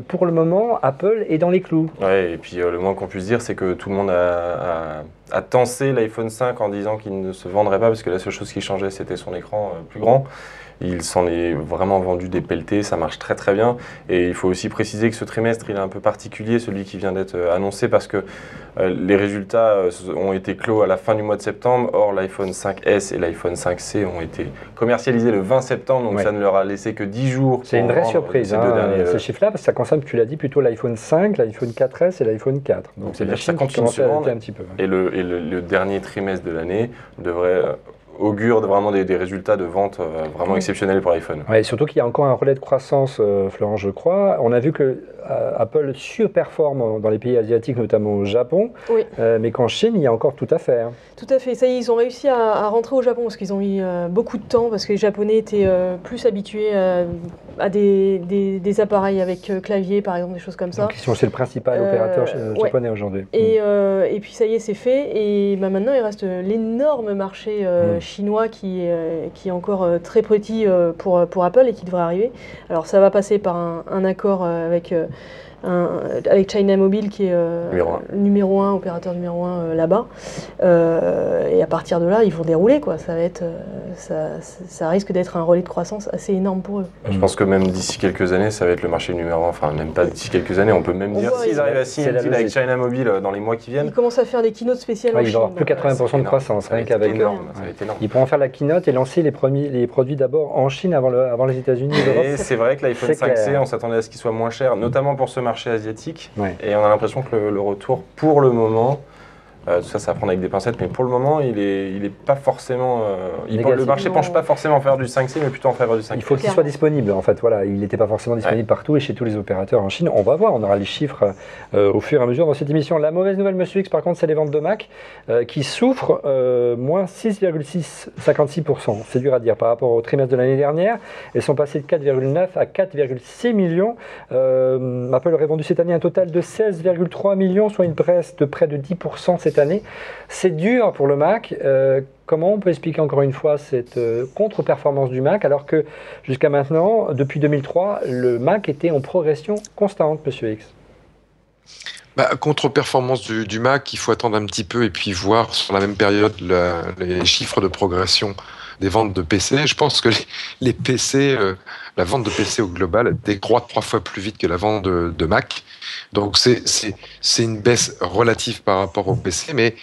Pour le moment, Apple est dans les clous. Ouais, et puis le moins qu'on puisse dire, c'est que tout le monde a tensé l'iPhone 5 en disant qu'il ne se vendrait pas, parce que la seule chose qui changeait, c'était son écran plus grand. Il s'en est vraiment vendu des pelletés, ça marche très très bien. Et il faut aussi préciser que ce trimestre, il est un peu particulier, celui qui vient d'être annoncé, parce que les résultats ont été clos à la fin du mois de septembre. Or, l'iPhone 5S et l'iPhone 5C ont été commercialisés le 20 septembre, donc ça ne leur a laissé que 10 jours. C'est une vraie surprise, ces chiffres-là, parce que ça concerne, tu l'as dit, plutôt l'iPhone 5, l'iPhone 4S et l'iPhone 4. Donc c'est la Chine qui commence à monter un petit peu. Et le dernier trimestre de l'année devrait augure vraiment des résultats de vente vraiment exceptionnels pour l'iPhone. Ouais, surtout qu'il y a encore un relais de croissance, Florent, je crois. On a vu que Apple surperforme dans les pays asiatiques, notamment au Japon, mais qu'en Chine, il y a encore tout à faire. Tout à fait. Ça y est, ils ont réussi à rentrer au Japon, parce qu'ils ont mis beaucoup de temps, parce que les Japonais étaient plus habitués à des appareils avec clavier, par exemple, des choses comme ça. C'est le principal opérateur japonais aujourd'hui. Et puis ça y est, c'est fait. Et maintenant, il reste l'énorme marché chinois qui est encore très petit pour Apple, et qui devrait arriver. Alors ça va passer par un accord avec China Mobile, qui est numéro 1, opérateur numéro 1 là-bas. Et à partir de là, ils vont dérouler, quoi. Ça va être, ça risque d'être un relais de croissance assez énorme pour eux. Je pense que même d'ici quelques années, ça va être le marché numéro 1. Enfin, même pas d'ici quelques années, on peut même dire s'ils arrivent à signer un deal avec China Mobile dans les mois qui viennent. Ils commencent à faire des keynotes spéciales en Chine. Ils vont avoir plus 80% de croissance, rien qu'avec eux. Ils pourront faire la keynote et lancer les produits d'abord en Chine avant les États-Unis. Et c'est vrai que l'iPhone 5C, on s'attendait à ce qu'il soit moins cher, notamment pour ce marché asiatique. Et on a l'impression que le retour, pour le moment, Tout ça, ça va prendre avec des pincettes, mais pour le moment, il est pas forcément. Le marché penche pas forcément en faveur du 5C, mais plutôt en faveur du 5C. Il faut qu'il soit disponible, en fait. Voilà, il n'était pas forcément disponible partout et chez tous les opérateurs en Chine. On va voir, on aura les chiffres au fur et à mesure dans cette émission. La mauvaise nouvelle, Monsieur X, par contre, c'est les ventes de Mac qui souffrent moins 6,56%. C'est dur à dire par rapport au trimestre de l'année dernière. Elles sont passées de 4,9 à 4,6 millions. Apple aurait vendu cette année un total de 16,3 millions, soit une baisse de près de 10% cette année. C'est dur pour le Mac. Comment on peut expliquer encore une fois cette contre-performance du Mac alors que jusqu'à maintenant, depuis 2003, le Mac était en progression constante, Monsieur X? Contre-performance du Mac, il faut attendre un petit peu et puis voir sur la même période les chiffres de progression des ventes de PC. Je pense que les PC, la vente de PC au global décroît 3 fois plus vite que la vente de Mac. Donc c'est une baisse relative par rapport au PC, mais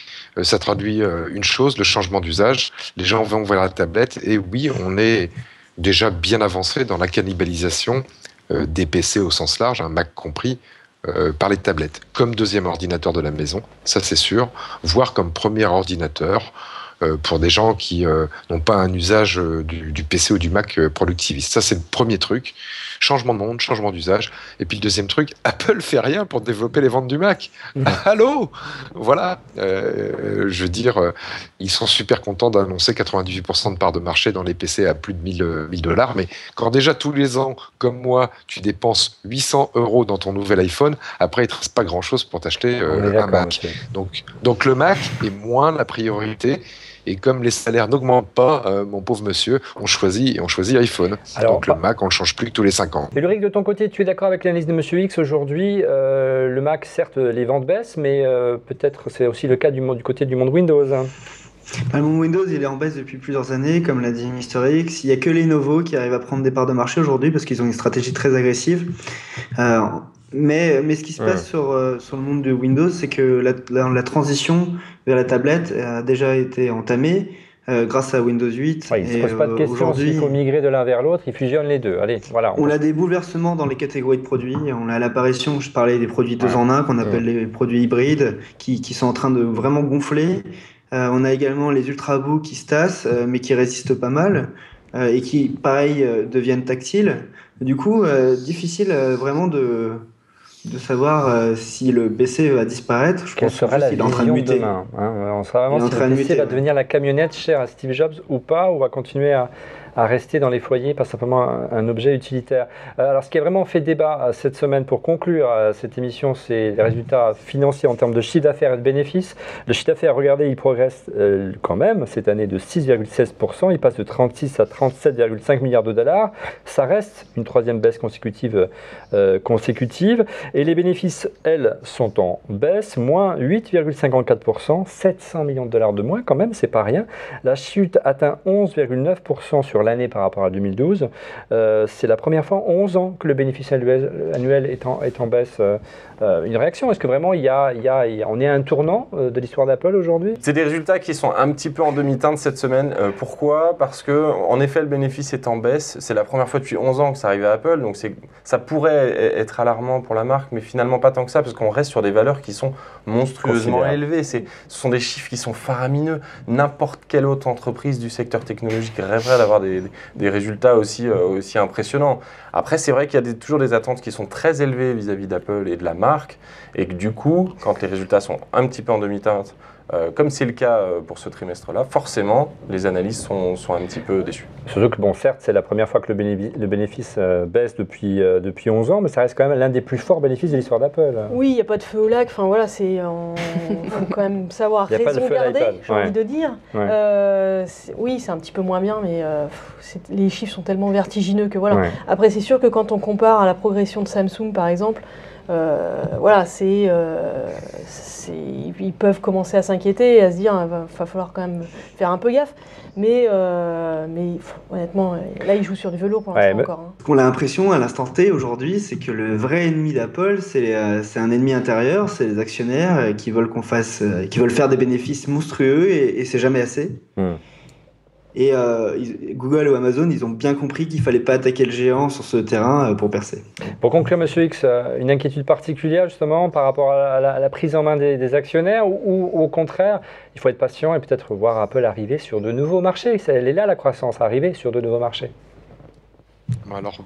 ça traduit une chose, le changement d'usage. Les gens vont vers la tablette et oui, on est déjà bien avancé dans la cannibalisation des PC au sens large, un Mac compris, par les tablettes, comme deuxième ordinateur de la maison, ça c'est sûr, voire comme premier ordinateur pour des gens qui n'ont pas un usage du PC ou du Mac productiviste. Ça c'est le premier truc, changement de monde, changement d'usage. Et puis le deuxième truc, Apple fait rien pour développer les ventes du Mac. Allô, voilà, je veux dire, ils sont super contents d'annoncer 98% de part de marché dans les PC à plus de 1000 $, mais quand déjà tous les ans, comme moi, tu dépenses 800 € dans ton nouvel iPhone, après il ne te reste pas grand-chose pour t'acheter un Mac. Donc le Mac est moins la priorité. Et comme les salaires n'augmentent pas, mon pauvre monsieur, on choisit iPhone. Alors, donc le Mac, on ne le change plus que tous les 5 ans. Et Ulrich, de ton côté, tu es d'accord avec l'analyse de Monsieur X aujourd'hui? Le Mac, certes, les ventes baissent, mais peut-être c'est aussi le cas du côté du monde Windows. Le monde Windows, il est en baisse depuis plusieurs années, comme l'a dit Mr X. Il n'y a que Lenovo qui arrive à prendre des parts de marché aujourd'hui parce qu'ils ont une stratégie très agressive. Mais ce qui se passe sur le monde de Windows, c'est que la transition vers la tablette a déjà été entamée grâce à Windows 8. Il ne se pose pas de question s'il faut migrer de l'un vers l'autre, il fusionne les deux. Allez, voilà, on a des bouleversements dans les catégories de produits. On a l'apparition, je parlais des produits 2 en 1, qu'on appelle les produits hybrides, qui sont en train de vraiment gonfler. On a également les ultrabooks qui se tassent, mais qui résistent pas mal, et qui, pareil, deviennent tactiles. Du coup, difficile vraiment de savoir si le PC va disparaître. Quelle sera la vision de demain, on sera vraiment si le PC va devenir la camionnette chère à Steve Jobs ou pas, ou va continuer à rester dans les foyers, pas simplement un objet utilitaire. Alors ce qui a vraiment fait débat cette semaine pour conclure cette émission, c'est les résultats financiers en termes de chiffre d'affaires et de bénéfices. Le chiffre d'affaires, regardez, il progresse quand même cette année de 6,16%, il passe de 36 à 37,5 milliards de $. Ça reste une troisième baisse consécutive. Et les bénéfices, elles, sont en baisse, moins 8,54%, 700 millions de $ de moins quand même, c'est pas rien. La chute atteint 11,9% sur l'année par rapport à 2012. C'est la première fois en 11 ans que le bénéfice annuel est en baisse. Une réaction? Est-ce que vraiment on est à un tournant de l'histoire d'Apple aujourd'hui? C'est des résultats qui sont un petit peu en demi-teinte cette semaine. Pourquoi? Parce que en effet le bénéfice est en baisse. C'est la première fois depuis 11 ans que ça arrive à Apple, donc ça pourrait être alarmant pour la marque, mais finalement pas tant que ça, parce qu'on reste sur des valeurs qui sont monstrueusement élevées. Ce sont des chiffres qui sont faramineux. N'importe quelle autre entreprise du secteur technologique rêverait d'avoir des résultats aussi impressionnants. Après, c'est vrai qu'il y a toujours des attentes qui sont très élevées vis-à-vis d'Apple et de la marque, et que du coup, quand les résultats sont un petit peu en demi-teinte, comme c'est le cas pour ce trimestre-là, forcément, les analyses sont un petit peu déçues. Surtout que, bon, certes, c'est la première fois que le bénéfice baisse depuis 11 ans, mais ça reste quand même l'un des plus forts bénéfices de l'histoire d'Apple. Oui, il n'y a pas de feu au lac. Enfin, voilà, il faut quand même savoir raison garder, j'ai envie de dire. Oui, c'est un petit peu moins bien, mais les chiffres sont tellement vertigineux que voilà. Après, c'est sûr que quand on compare à la progression de Samsung, par exemple, ils peuvent commencer à s'inquiéter et à se dire il va falloir quand même faire un peu gaffe. Mais honnêtement, là, ils jouent sur du velours pour l'instant encore. Ce qu'on a l'impression à l'instant T aujourd'hui, c'est que le vrai ennemi d'Apple, c'est un ennemi intérieur, c'est les actionnaires qui veulent faire des bénéfices monstrueux et c'est jamais assez. Et Google ou Amazon, ils ont bien compris qu'il fallait pas attaquer le géant sur ce terrain pour percer. Pour conclure, Monsieur X, une inquiétude particulière justement par rapport à la prise en main des actionnaires ou au contraire, il faut être patient et peut-être voir Apple arriver sur de nouveaux marchés. Elle est là la croissance, arriver sur de nouveaux marchés.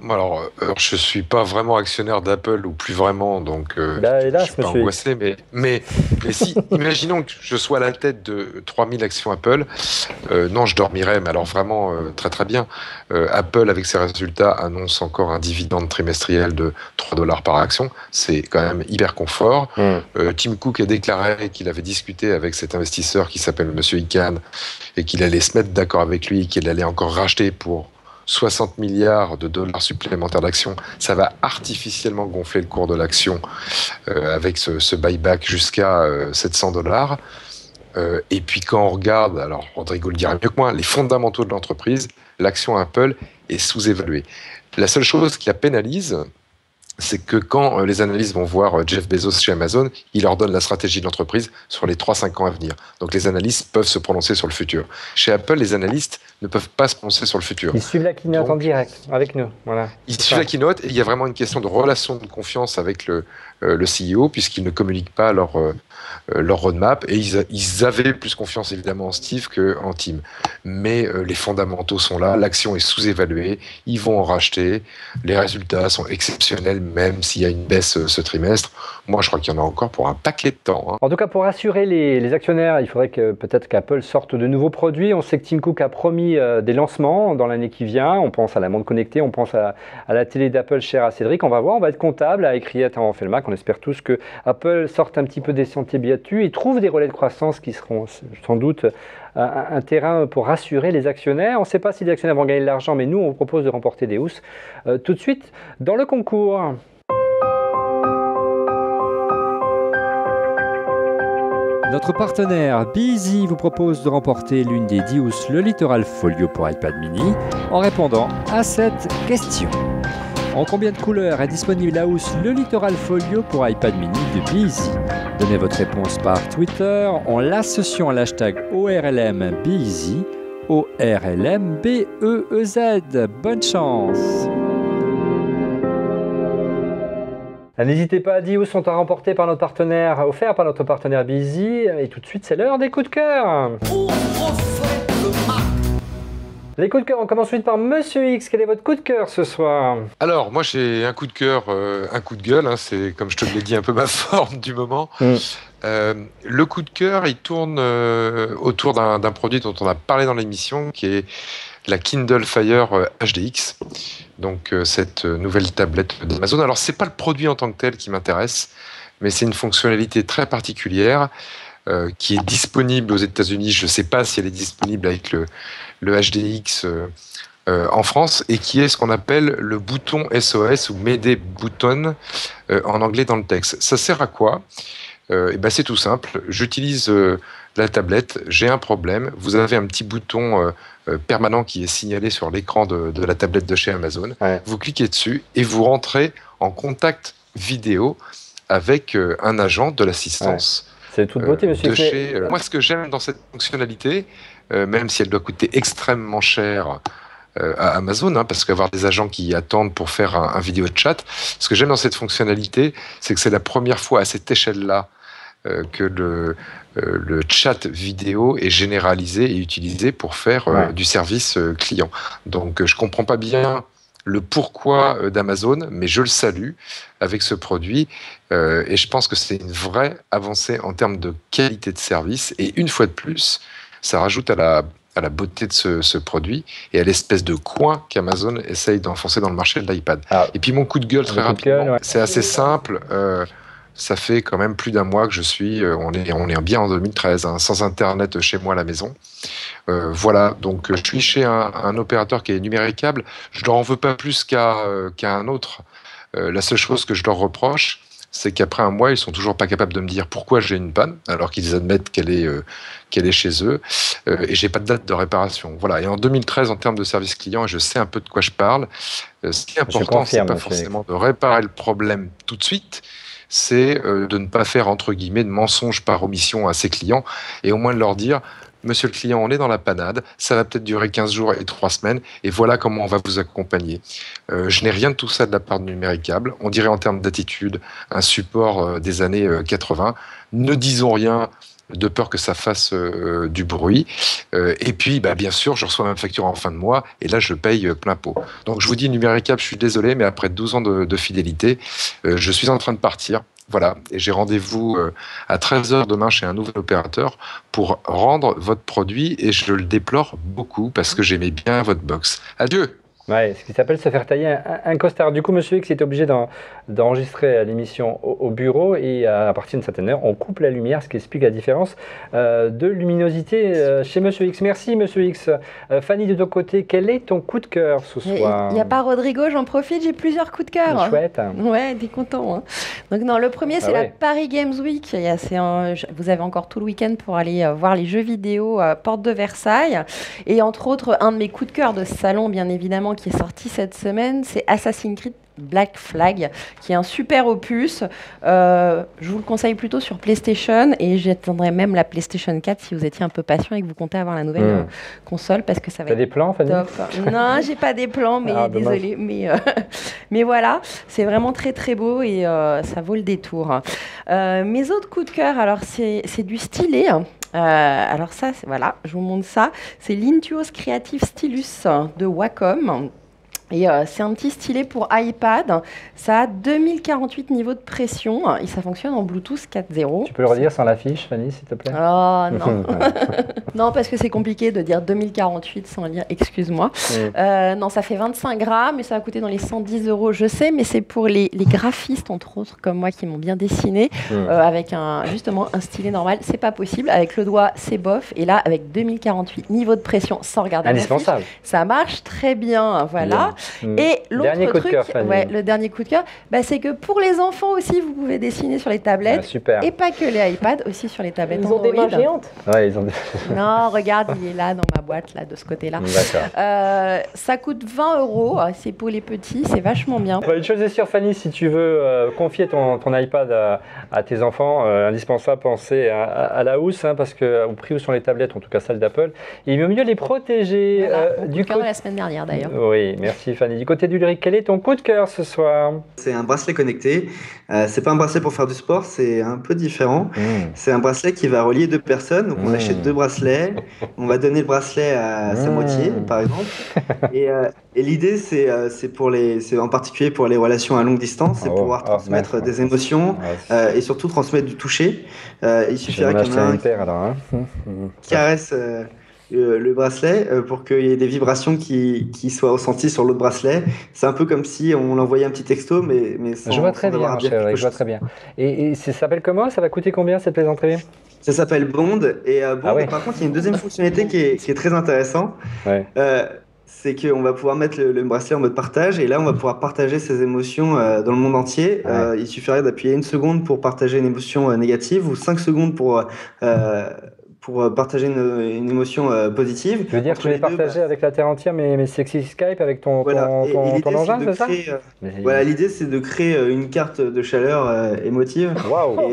Alors, je suis pas vraiment actionnaire d'Apple ou plus vraiment, donc hélas, je suis pas angoissé. Mais si, imaginons que je sois à la tête de 3000 actions Apple, non, je dormirais, mais alors vraiment très très bien. Apple, avec ses résultats, annonce encore un dividende trimestriel de $3 par action. C'est quand même hyper confort. Tim Cook a déclaré qu'il avait discuté avec cet investisseur qui s'appelle Monsieur Ican et qu'il allait se mettre d'accord avec lui et qu'il allait encore racheter pour $60 milliards supplémentaires d'actions. Ça va artificiellement gonfler le cours de l'action avec ce buyback jusqu'à $700. Et puis quand on regarde, alors Rodrigo le dira mieux que moi, les fondamentaux de l'entreprise, l'action Apple est sous-évaluée. La seule chose qui la pénalise, c'est que quand les analystes vont voir Jeff Bezos chez Amazon, il leur donne la stratégie de l'entreprise sur les 3-5 ans à venir. Donc les analystes peuvent se prononcer sur le futur. Chez Apple, les analystes ne peuvent pas se prononcer sur le futur. Ils suivent la keynote en direct avec nous. Voilà. Ils suivent la keynote et il y a vraiment une question de relation de confiance avec le CEO puisqu'ils ne communiquent pas leur roadmap et ils avaient plus confiance évidemment en Steve qu'en Tim. Mais les fondamentaux sont là, l'action est sous-évaluée, ils vont en racheter, les résultats sont exceptionnels même s'il y a une baisse ce trimestre. Moi je crois qu'il y en a encore pour un paquet de temps. Hein. En tout cas pour rassurer les actionnaires, il faudrait que peut-être qu'Apple sorte de nouveaux produits. On sait que Tim Cook a promis des lancements dans l'année qui vient, on pense à la montre connectée, on pense à la télé d'Apple chère à Cédric, on va voir, on va être comptable avec Riette en Felmac. On espère tous que Apple sorte un petit peu des sentiers battus et trouve des relais de croissance qui seront sans doute un terrain pour rassurer les actionnaires. On ne sait pas si les actionnaires vont gagner de l'argent, mais nous, on vous propose de remporter des housses tout de suite dans le concours. Notre partenaire Beezy vous propose de remporter l'une des 10 housses Le Littoral Folio pour iPad mini en répondant à cette question. En combien de couleurs est disponible la housse Le Littoral Folio pour iPad mini de Beezy? Donnez votre réponse par Twitter en l'associant à l'hashtag ORLMBeezy, ORLMBEEZ. Bonne chance! N'hésitez pas, 10 housses sont à remporter par notre partenaire, offerts par notre partenaire Beezy. Et tout de suite, c'est l'heure des coups de cœur. Les coups de cœur, on commence ensuite par Monsieur X. Quel est votre coup de cœur ce soir? Alors, moi j'ai un coup de cœur, un coup de gueule, hein, c'est comme je te l'ai dit un peu ma forme du moment. Le coup de cœur, il tourne autour d'un produit dont on a parlé dans l'émission, qui est la Kindle Fire HDX. Donc cette nouvelle tablette d'Amazon. Alors c'est pas le produit en tant que tel qui m'intéresse, mais c'est une fonctionnalité très particulière qui est disponible aux États-Unis. Je ne sais pas si elle est disponible avec le HDX en France, et qui est ce qu'on appelle le bouton SOS ou Mayday Button en anglais dans le texte. Ça sert à quoi? C'est tout simple. J'utilise la tablette, j'ai un problème. Vous avez un petit bouton permanent qui est signalé sur l'écran de la tablette de chez Amazon. Ouais. Vous cliquez dessus et vous rentrez en contact vidéo avec un agent de l'assistance. Ouais. C'est toute beauté, monsieur. Moi, ce que j'aime dans cette fonctionnalité, même si elle doit coûter extrêmement cher à Amazon, hein, parce qu'avoir des agents qui attendent pour faire un vidéo chat, ce que j'aime dans cette fonctionnalité, c'est que c'est la première fois à cette échelle-là que le chat vidéo est généralisé et utilisé pour faire du service client. Donc, je comprends pas bien le pourquoi d'Amazon, mais je le salue avec ce produit et je pense que c'est une vraie avancée en termes de qualité de service, et une fois de plus, ça rajoute à la beauté de ce produit et à l'espèce de coin qu'Amazon essaye d'enfoncer dans le marché de l'iPad. Et puis mon coup de gueule très rapidement, c'est assez simple, ça fait quand même plus d'un mois que je suis, on est bien en 2013, hein, sans Internet chez moi à la maison. Voilà, donc je suis chez un opérateur qui est Numéricable. Je leur en veux pas plus qu'à un autre. La seule chose que je leur reproche, c'est qu'après un mois, ils sont toujours pas capables de me dire pourquoi j'ai une panne, alors qu'ils admettent qu'elle est chez eux, et j'ai pas de date de réparation. Voilà. Et en 2013, en termes de service client, et je sais un peu de quoi je parle, ce qui est important, c'est pas forcément de réparer le problème tout de suite, c'est de ne pas faire, entre guillemets, de mensonges par omission à ses clients, et au moins de leur dire, monsieur le client, on est dans la panade, ça va peut-être durer 15 jours et 3 semaines, et voilà comment on va vous accompagner. Je n'ai rien de tout ça de la part de Numéricable. On dirait en termes d'attitude un support des années 80. Ne disons rien de peur que ça fasse du bruit. Et puis, bien sûr, je reçois ma facture en fin de mois, et là, je paye plein pot. Donc, je vous dis, Numéricable, je suis désolé, mais après 12 ans de fidélité, je suis en train de partir. Voilà, et j'ai rendez-vous à 13h demain chez un nouvel opérateur pour rendre votre produit, et je le déplore beaucoup parce que j'aimais bien votre box. Adieu! Ouais, ce qui s'appelle se faire tailler un costard. Du coup, monsieur X est obligé d'enregistrer l'émission au bureau, et à partir d'une certaine heure, on coupe la lumière, ce qui explique la différence de luminosité chez monsieur X. Merci, monsieur X. Fanny, de ton côté, quel est ton coup de cœur ce soir? Il n'y a pas Rodrigo, j'en profite, j'ai plusieurs coups de cœur. Chouette. Ouais, t'es content. Hein. Donc, non, le premier, c'est la Paris Games Week. Vous avez encore tout le week-end pour aller voir les jeux vidéo Porte de Versailles. Et entre autres, un de mes coups de cœur de ce salon, bien évidemment, qui est sorti cette semaine, c'est Assassin's Creed Black Flag, qui est un super opus. Je vous le conseille plutôt sur PlayStation, et j'attendrai même la PlayStation 4 si vous étiez un peu patient et que vous comptez avoir la nouvelle console, parce que ça va être des plans, Fanny? Top. Non, j'ai pas des plans, mais désolé. Mais voilà, c'est vraiment très très beau, et ça vaut le détour. Mes autres coups de cœur, alors c'est du stylet. Alors ça, voilà, je vous montre ça. C'est l'Intuos Creative Stylus de Wacom. Et c'est un petit stylet pour iPad. Ça a 2048 niveaux de pression et ça fonctionne en Bluetooth 4.0. Tu peux le redire sans la fiche, Fanny, s'il te plaît? Oh non. Non, parce que c'est compliqué de dire 2048 sans lire, excuse-moi. Non, ça fait 25 grammes et ça va coûter dans les 110 €, je sais, mais c'est pour les graphistes, entre autres, comme moi, qui m'ont bien dessiné, avec justement un stylet normal. C'est pas possible. Avec le doigt, c'est bof. Et là, avec 2048 niveaux de pression, sans regarder la fiche, ça marche très bien. Voilà. Et l'autre truc, le dernier coup de cœur, c'est que pour les enfants aussi, vous pouvez dessiner sur les tablettes. Super. Et pas que les iPads, aussi sur les tablettes. Ils ont des mains géantes. Ouais, ils ont des... Non, regarde, il est là dans ma boîte, là, de ce côté-là. Ça coûte 20 €. C'est pour les petits, c'est vachement bien. Une chose est sûre, Fanny, si tu veux confier ton iPad à tes enfants, indispensable, penser à la housse, parce qu'au prix où sont les tablettes, en tout cas celles d'Apple, il vaut mieux les protéger. Voilà, du coup, la semaine dernière, d'ailleurs. Oui, merci Fanny. Du côté d'Ulrich, quel est ton coup de cœur ce soir? C'est un bracelet connecté. C'est pas un bracelet pour faire du sport, c'est un peu différent. C'est un bracelet qui va relier deux personnes. Donc on achète deux bracelets. On va donner le bracelet à sa moitié, par exemple. Et l'idée, c'est en particulier pour les relations à longue distance, c'est pouvoir transmettre des émotions et surtout transmettre du toucher. Il suffirait qu'il y en ait un qui caresse le bracelet pour qu'il y ait des vibrations qui soient ressenties sur l'autre bracelet. C'est un peu comme si on envoyait un petit texto, mais sans, je vois très bien, je vois très bien. Et ça s'appelle comment? Ça va coûter combien cette plaisanterie? Ça s'appelle Bond. Et par contre, il y a une deuxième fonctionnalité qui est très intéressante. C'est qu'on va pouvoir mettre le bracelet en mode partage, et là on va pouvoir partager ses émotions dans le monde entier. Il suffirait d'appuyer 1 seconde pour partager une émotion négative, ou 5 secondes pour partager une émotion positive. Tu veux dire que tu les partager avec la terre entière, mais c'est Skype avec ton engin, c'est ça? Voilà, l'idée c'est de créer une carte de chaleur émotive. Waouh!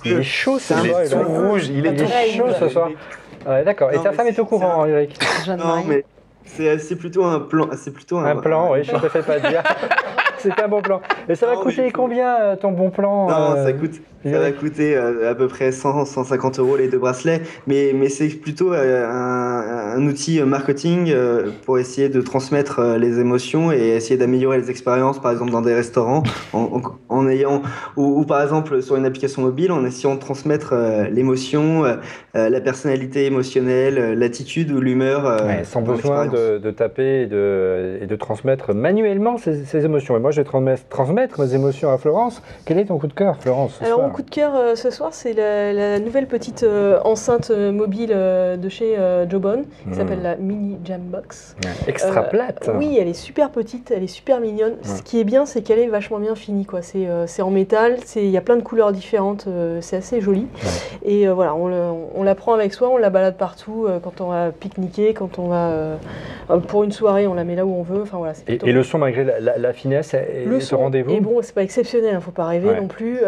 Il est chaud, c'est tout rouge, il est chaud ce soir. D'accord. Et ta femme est au courant, Ulrich? Non, mais c'est plutôt un plan. Un plan, oui, je ne te fais pas dire. C'est un bon plan. Et ça va coûter combien ton bon plan? Non, ça va coûter à peu près 100-150 € les deux bracelets, mais c'est plutôt un outil marketing pour essayer de transmettre les émotions et essayer d'améliorer les expériences, par exemple dans des restaurants, en ayant, ou par exemple sur une application mobile, en essayant de transmettre l'émotion, la personnalité émotionnelle, l'attitude ou l'humeur. Sans besoin de taper et de transmettre manuellement ces émotions. Et moi, je vais transmettre mes émotions à Florence. Quel est ton coup de cœur, Florence, ce soir? Mon coup de cœur ce soir, c'est la nouvelle petite enceinte mobile de chez Jobon, qui s'appelle la Mini Jambox. Extra plate. Oui, elle est super petite, elle est super mignonne. Ce qui est bien, c'est qu'elle est vachement bien finie, quoi. C'est en métal, il y a plein de couleurs différentes, c'est assez joli. Et voilà, on la prend avec soi, on la balade partout, quand on va pique-niquer, quand on va pour une soirée, on la met là où on veut. Enfin, voilà, et le son, malgré la finesse, ce rendez-vous. Et bon, c'est pas exceptionnel, il ne faut pas rêver non plus.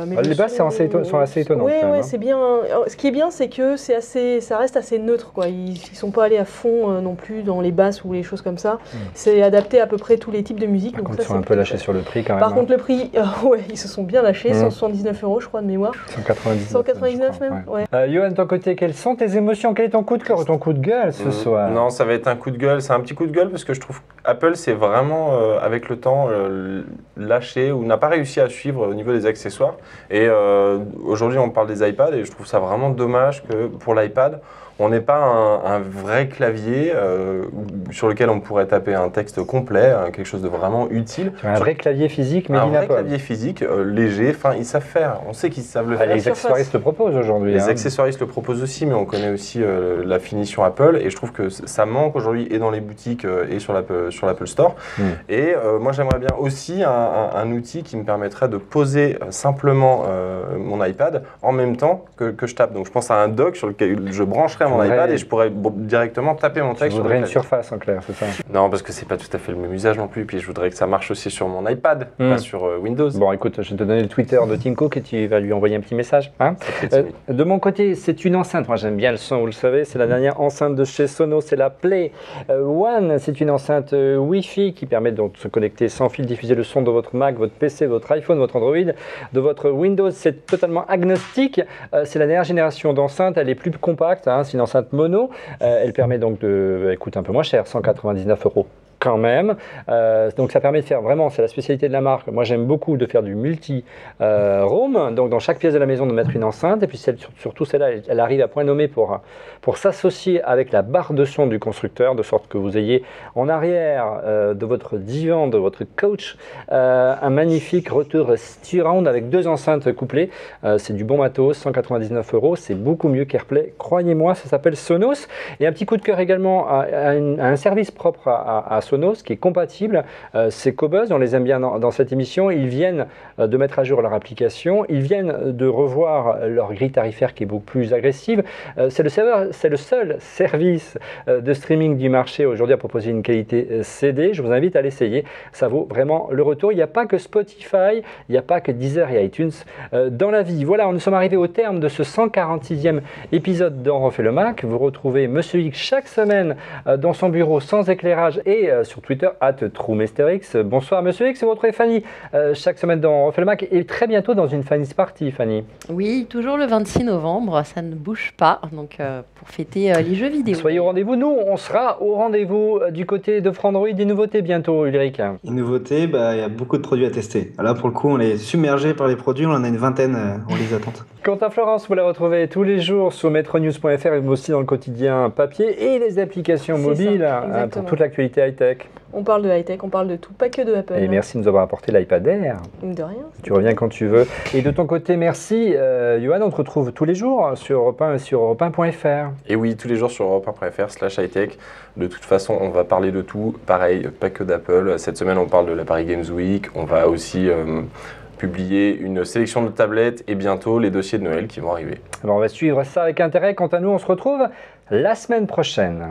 Mais les basses sont assez étonnantes. Oui, c'est bien. Ce qui est bien, c'est que ça reste assez neutre, quoi. Ils sont pas allés à fond non plus dans les basses ou les choses comme ça. C'est adapté à peu près tous les types de musique. Par contre, ils sont un peu lâchés sur le prix quand même. Par contre, le prix, ils se sont bien lâchés, 179 €, je crois, de mémoire. 199 même. Johan, de ton côté, quelles sont tes émotions? Quel est ton coup de cœur ou ton coup de gueule ce soir? Non, ça va être un coup de gueule. C'est un petit coup de gueule parce que je trouve Apple s'est vraiment, avec le temps, lâché ou n'a pas réussi à suivre au niveau des accessoires. Et aujourd'hui, on parle des iPads et je trouve ça vraiment dommage que pour l'iPad, on n'ait pas un vrai clavier sur lequel on pourrait taper un texte complet, quelque chose de vraiment utile. Un vrai clavier physique, mais un vrai clavier physique, léger, enfin ils savent faire, on sait qu'ils savent le faire. Les accessoiristes le proposent aujourd'hui. Les accessoiristes le proposent aussi, mais on connaît aussi la finition Apple et je trouve que ça manque aujourd'hui et dans les boutiques et sur l'Apple Store. Et moi j'aimerais bien aussi un outil qui me permettrait de poser simplement mon iPad en même temps que je tape. Donc je pense à un dock sur lequel je brancherais mon iPad et je pourrais directement taper mon texte. Tu voudrais une surface en clair, c'est ça? Non, parce que c'est pas tout à fait le même usage non plus. Puis je voudrais que ça marche aussi sur mon iPad, pas sur Windows. Bon, écoute, je vais te donner le Twitter de Tim Cook et tu vas lui envoyer un petit message. Hein de mon côté, c'est une enceinte. Moi, j'aime bien le son, vous le savez. C'est la dernière enceinte de chez Sonos. C'est la Play One. C'est une enceinte Wi-Fi qui permet donc de se connecter sans fil, diffuser le son de votre Mac, votre PC, votre iPhone, votre Android, de votre Windows. C'est totalement agnostique. C'est la dernière génération d'enceinte. Elle est plus compacte. C'est une enceinte mono. Elle permet donc elle coûte un peu moins cher, 199 € quand même. Donc ça permet de faire vraiment, c'est la spécialité de la marque. Moi j'aime beaucoup de faire du multi-room, donc dans chaque pièce de la maison de mettre une enceinte, et puis surtout celle-là, elle arrive à point nommé pour s'associer avec la barre de son du constructeur, de sorte que vous ayez en arrière de votre divan, de votre couch, un magnifique retour surround avec 2 enceintes couplées. C'est du bon matos, 199 €, c'est beaucoup mieux qu'AirPlay, croyez-moi, ça s'appelle Sonos. Et un petit coup de cœur également à un service propre à Sonos qui est compatible, c'est Qobuz, on les aime bien dans cette émission. Ils viennent de mettre à jour leur application, ils viennent de revoir leur grille tarifaire qui est beaucoup plus agressive. C'est le seul service de streaming du marché aujourd'hui à proposer une qualité CD. Je vous invite à l'essayer, ça vaut vraiment le retour. Il n'y a pas que Spotify, il n'y a pas que Deezer et iTunes dans la vie. Voilà, nous sommes arrivés au terme de ce 146e épisode d'On refait le Mac. Vous retrouvez Monsieur X chaque semaine dans son bureau sans éclairage et sur Twitter @TrueMrX. Bonsoir Monsieur X, vous retrouvez Fanny chaque semaine dans On refait le Mac et très bientôt dans une Fanny's Party, Fanny. Oui, toujours le 26 novembre, ça ne bouge pas, donc pour fêter les jeux vidéo. Soyez au rendez-vous, nous on sera au rendez-vous du côté de Frandroid. Des nouveautés bientôt, Ulrich. Les nouveautés, il y a beaucoup de produits à tester. Là pour le coup, on est submergé par les produits, on en a une vingtaine, on les attend. Quant à Florence, vous la retrouvez tous les jours sur metronews.fr et aussi dans le quotidien papier et les applications mobiles pour toute l'actualité high-tech. On parle de high-tech, on parle de tout, pas que de Apple. Et merci de nous avoir apporté l'iPad Air. De rien. Tu reviens quand tu veux. Et de ton côté, merci. Johan, on te retrouve tous les jours sur Europe 1 et sur europe1.fr. Et oui, tous les jours sur europe1.fr/hightech. De toute façon, on va parler de tout. Pareil, pas que d'Apple. Cette semaine, on parle de la Paris Games Week. On va aussi publier une sélection de tablettes et bientôt les dossiers de Noël qui vont arriver. Alors, on va suivre ça avec intérêt. Quant à nous, on se retrouve la semaine prochaine.